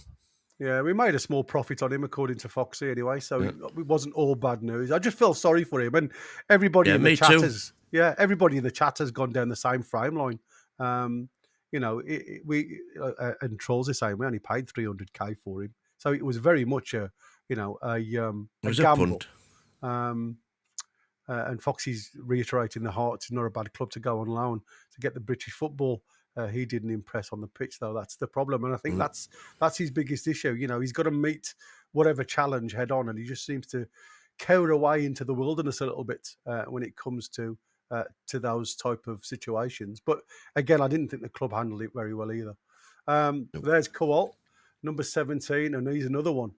Yeah, we made a small profit on him, according to Foxy, anyway. So it wasn't all bad news. I just feel sorry for him, and everybody in the chat has. Yeah, everybody in the chat has gone down the same frame line. And Trolls are saying we only paid 300k for him, so it was very much a gamble. A punt. And Foxy's reiterating the Hearts is not a bad club to go on loan to get the British football. He didn't impress on the pitch, though. That's the problem. And I think that's his biggest issue. He's got to meet whatever challenge head on, and he just seems to cower away into the wilderness a little bit when it comes to those type of situations. But again, I didn't think the club handled it very well either. There's Kowal, number 17, and he's another one.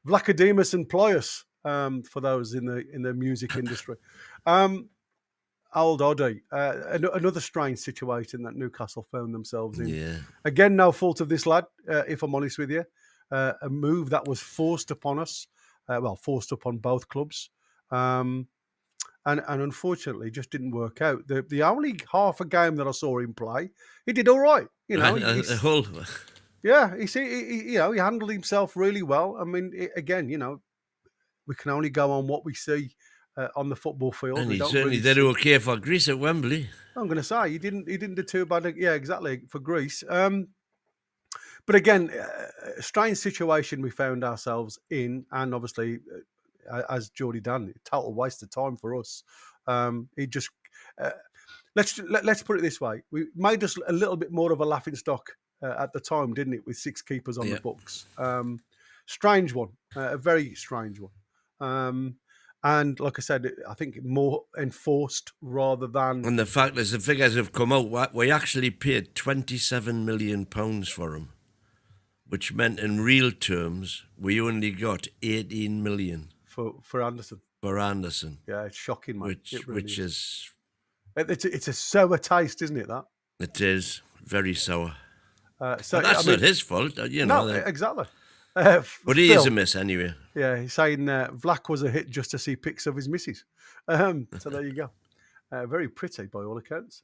Vlachodimos and Ployus, for those in the music industry. Old Oddie, another strange situation that Newcastle found themselves in. Yeah. Again, no fault of this lad, if I'm honest with you. A move that was forced upon us, forced upon both clubs. And unfortunately, just didn't work out. The only half a game that I saw him play, he did all right. He handled himself really well. I mean, we can only go on what we see on the football field. And he certainly did okay for Greece at Wembley. I'm going to say he didn't do too bad. Yeah, exactly, for Greece. But again, a strange situation we found ourselves in, and obviously as Geordie Dan, total waste of time for us. He just let's put it this way: we made us a little bit more of a laughing stock at the time, didn't it? With 6 keepers on the books, strange one, a very strange one. And like I said, I think more enforced rather than. And the fact is, the figures have come out. We actually paid £27 million for him, which meant in real terms we only got 18 million for Anderson. For Anderson, yeah, it's shocking, mate. Which is it's a sour taste, isn't it? That it is very sour. So but that's not his fault, you know. No, exactly. But he is a miss anyway. Yeah, he's saying Vlack was a hit just to see pics of his missus. So there you go. Very pretty by all accounts.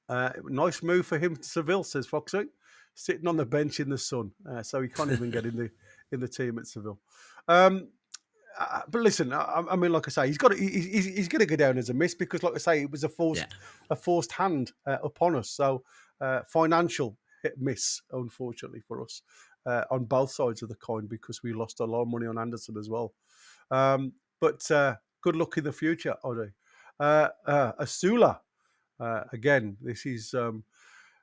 Nice move for him to Seville, says Foxy, sitting on the bench in the sun, so he can't even get in the team at Seville. But listen, I mean, like I say, he's going to go down as a miss because, like I say, it was a forced hand upon us. So financial miss, unfortunately for us, on both sides of the coin because we lost a lot of money on Anderson as well. But good luck in the future, Oddy. Asula, again, this is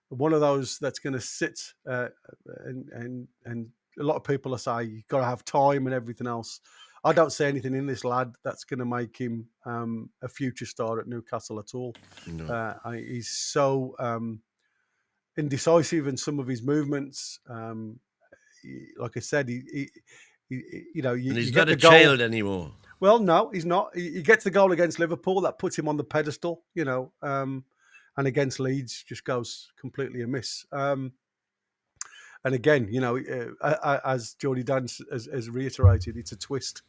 one of those that's going to sit and a lot of people are saying you've got to have time and everything else. I don't see anything in this lad that's going to make him a future star at Newcastle at all. No. He's so indecisive in some of his movements. Like I said, he you know, and he's not a child anymore. Well, no, he's not. He gets the goal against Liverpool that puts him on the pedestal, you know, and against Leeds just goes completely amiss. And again, you know, as Geordie Dan has reiterated, it's a twist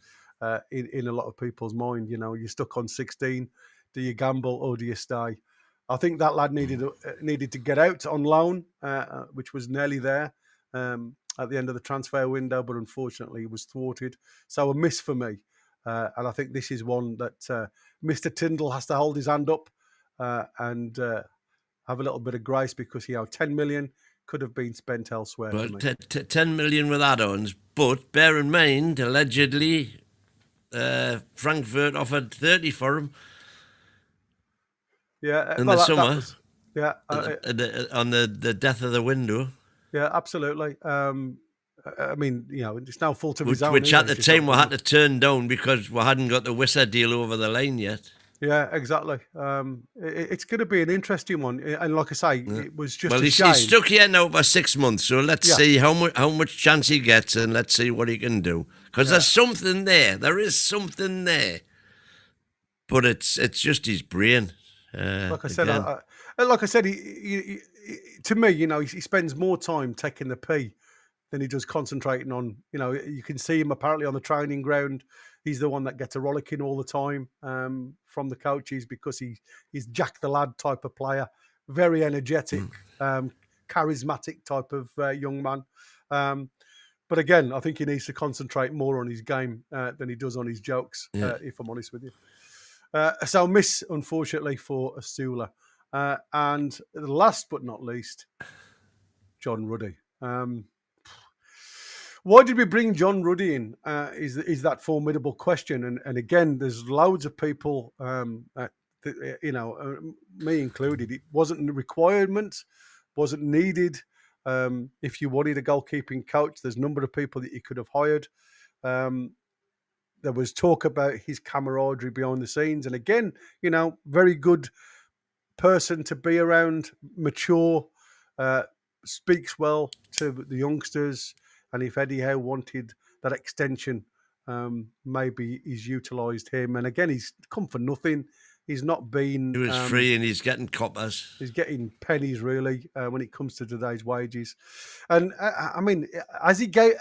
in a lot of people's mind. You know, you're stuck on 16. Do you gamble or do you stay? I think that lad needed to get out on loan, which was nearly there at the end of the transfer window, but unfortunately he was thwarted. So a miss for me. And I think this is one that Mr. Tyndall has to hold his hand up and have a little bit of grace because, you know, 10 million could have been spent elsewhere. Well, 10 million with add-ons, but bear in mind, allegedly, Frankfurt offered 30 for him. Yeah, in the summer. On the death of the window. Yeah, absolutely. I mean, you know, it's now full to his own. Which at the time we had to turn down because we hadn't got the Whistler deal over the line yet. Yeah, exactly. It's going to be an interesting one, and like I say, it was just. Well, he's stuck here now for 6 months, so let's see how much chance he gets, and let's see what he can do. Because there's something there. There is something there, but it's just his brain. Like I said, he to me, you know, he spends more time taking the pee than he does concentrating on. You know, you can see him apparently on the training ground. He's the one that gets a rollicking all the time from the coaches because he's Jack the Lad type of player, very energetic, charismatic type of young man. But again, I think he needs to concentrate more on his game than he does on his jokes, if I'm honest with you. So miss, unfortunately, for Asula. And last but not least, John Ruddy. Why did we bring John Ruddy in? Is that formidable question? And again, there's loads of people, you know, me included. It wasn't a requirement, wasn't needed. If you wanted a goalkeeping coach, there's a number of people that you could have hired. There was talk about his camaraderie behind the scenes. And again, you know, very good person to be around, mature, speaks well to the youngsters. And if Eddie Howe wanted that extension, maybe he's utilised him. And again, he's come for nothing. He's not been... He was free and he's getting coppers. He's getting pennies, really, when it comes to today's wages. And, I mean, has he gave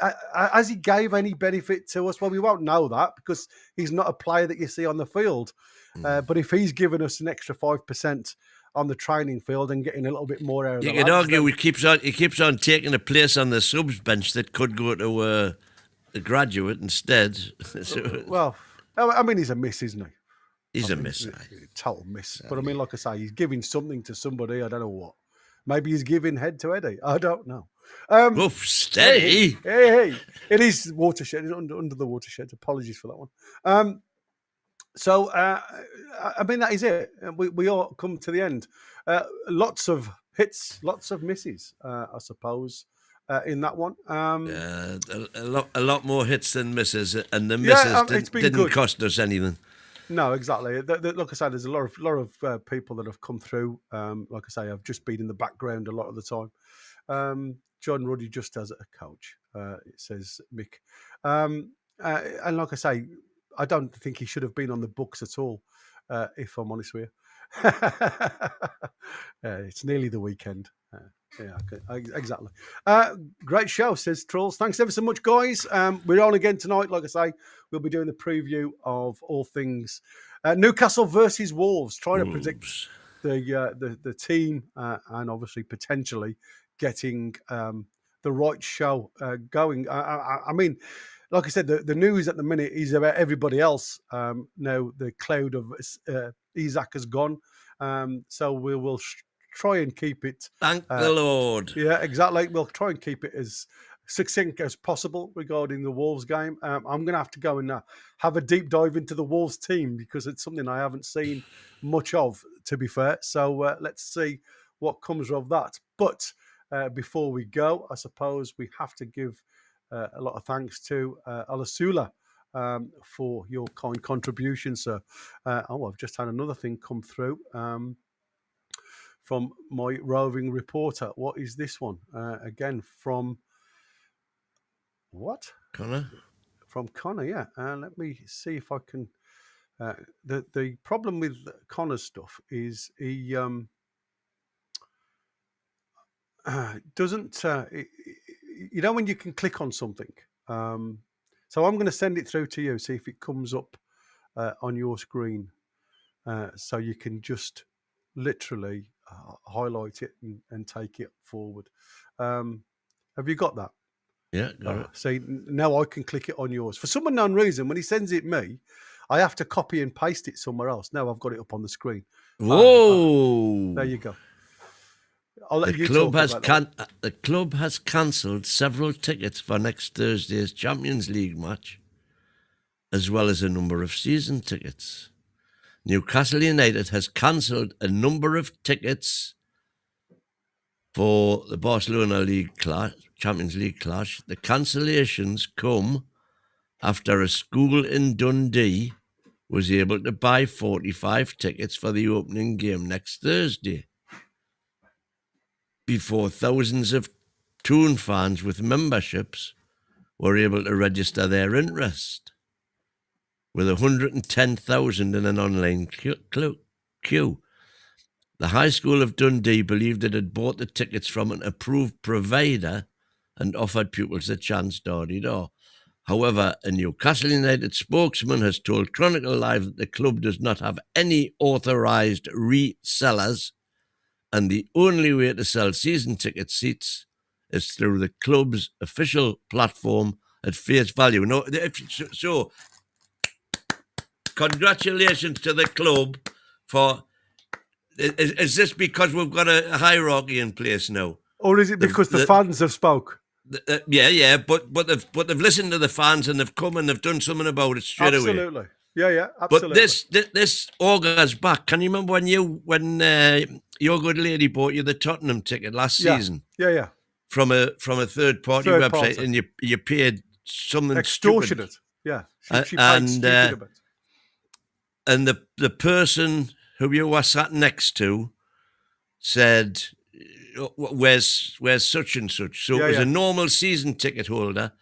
any benefit to us? Well, we won't know that because he's not a player that you see on the field. But if he's given us an extra 5% on the training field and getting a little bit more out of you could argue he keeps on taking a place on the subs bench that could go to a graduate instead. Well, I mean, he's a miss, isn't he? He's a miss. Total miss. But I mean, like I say, he's giving something to somebody. I don't know what. Maybe he's giving head to Eddie. I don't know. Oof, steady. Hey. It is watershed. It's under the watershed. Apologies for that one. So, I mean, that is it. We all come to the end. Lots of hits, lots of misses, I suppose, in that one. A lot more hits than misses, and the misses didn't good. cost us anything. No, exactly. Like I said, there's a lot of people that have come through. Like I say, I've just been in the background a lot of the time. John Ruddy just as a coach, it says Mick. And like I say, I don't think he should have been on the books at all, if I'm honest with you. It's nearly the weekend. Yeah, exactly. Great show, says Trolls. Thanks ever so much, guys. We're on again tonight. Like I say, we'll be doing the preview of all things Newcastle versus Wolves, trying to predict the team and obviously potentially getting the right show going. I mean, like I said, the news at the minute is about everybody else. Now the cloud of Isaac has gone, so we will try and keep it. Thank the Lord. Yeah, exactly. We'll try and keep it as succinct as possible regarding the Wolves game. I'm going to have to go and have a deep dive into the Wolves team because it's something I haven't seen much of, to be fair. So let's see what comes of that. But before we go, I suppose we have to give a lot of thanks to Alasula for your kind contribution, sir. I've just had another thing come through from my roving reporter. What is this one? Again, from what? Connor? From Connor, yeah. Let me see if I can. The problem with Connor's stuff is he doesn't. You know when you can click on something. So I'm going to send it through to you. See if it comes up on your screen, so you can just literally highlight it and take it forward. Have you got that? Yeah, got it. See, now I can click it on yours. For some unknown reason, when he sends it me, I have to copy and paste it somewhere else. Now I've got it up on the screen. Whoa! There you go. I'll let you talk talk about that. The club has cancelled several tickets for next Thursday's Champions League match, as well as a number of season tickets. Newcastle United has cancelled a number of tickets for the Barcelona Champions League clash. The cancellations come after a school in Dundee was able to buy 45 tickets for the opening game next Thursday, before thousands of Toon fans with memberships were able to register their interest, with 110,000 in an online queue. The High School of Dundee believed it had bought the tickets from an approved provider and offered pupils a chance door-to-door. However, a Newcastle United spokesman has told Chronicle Live that the club does not have any authorised resellers, and the only way to sell season ticket seats is through the club's official platform at face value. No, so congratulations to the club for. Is this because we've got a hierarchy in place now, or is it because the fans have spoke? Yeah, but they've listened to the fans and they've come and they've done something about it straight away. Absolutely, yeah, absolutely. But this augurs back. Can you remember when your good lady bought you the Tottenham ticket last season? Yeah. From a third party website, and you paid something extortionate. Stupid. Yeah, she paid stupid a bit. And the person who you were sat next to said, where's such and such? So it was a normal season ticket holder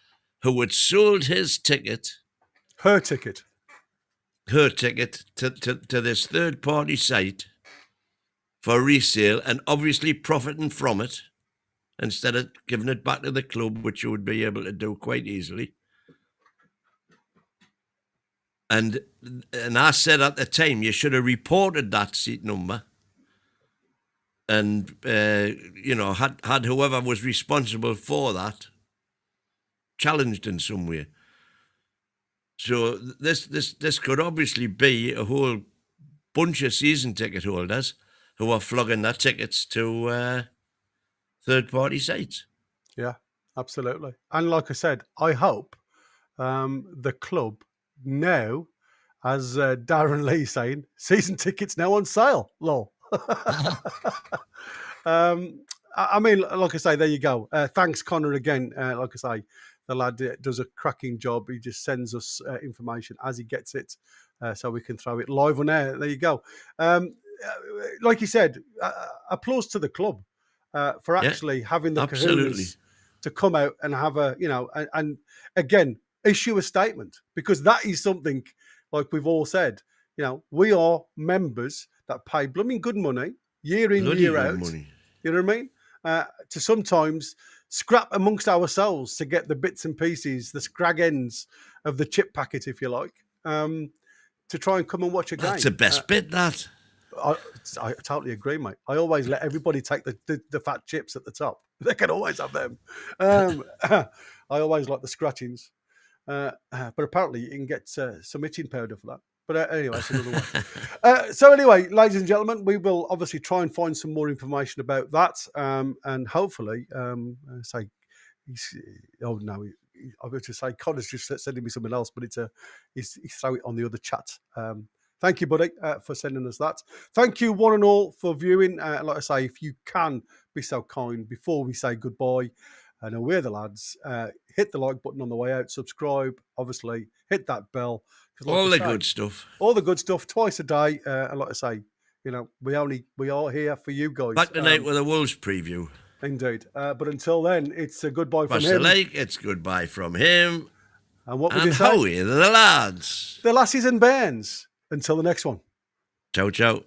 who had sold his ticket, her ticket to this third party site for resale, and obviously profiting from it instead of giving it back to the club, which you would be able to do quite easily. And I said at the time, you should have reported that seat number, and had whoever was responsible for that challenged in some way. So this could obviously be a whole bunch of season ticket holders who are flogging their tickets to third party sites. Yeah, absolutely. And like I said, I hope the club now, as Darren Lee saying, season tickets now on sale. Lol. I mean, like I say, there you go. Thanks, Connor, again. Like I say, the lad does a cracking job. He just sends us information as he gets it, so we can throw it live on air. There you go. Like you said, applause to the club for Yeah, actually having the absolutely. kahunas to come out and have a, and again, issue a statement, because that is something, like we've all said, we are members that pay blooming good money year in, Bloody year good out. money. You know what I mean? To sometimes scrap amongst ourselves to get the bits and pieces, the scrag ends of the chip packet, if you like, to try and come and watch a game. That's the best bit, that. I totally agree, mate. I always let everybody take the fat chips at the top. They can always have them. I always like the scratchings. But apparently you can get some itching powder for that. But anyway, that's another one. So anyway, ladies and gentlemen, we will obviously try and find some more information about that. And hopefully, say, oh no, I was to say, Connor's just sending me something else, but he's throw it on the other chat. Thank you, buddy, for sending us that. Thank you, one and all, for viewing. Like I say, if you can be so kind, before we say goodbye, and we're the lads, hit the like button on the way out, subscribe, obviously, hit that bell. Like all the good stuff. All the good stuff, twice a day. And like I say, we are here for you guys. Back tonight with a Wolves preview. Indeed. But until then, it's a goodbye from Across him. the lake, it's goodbye from him. And what would you And say? how are the lads? The lassies and bairns. Until the next one. Ciao, ciao.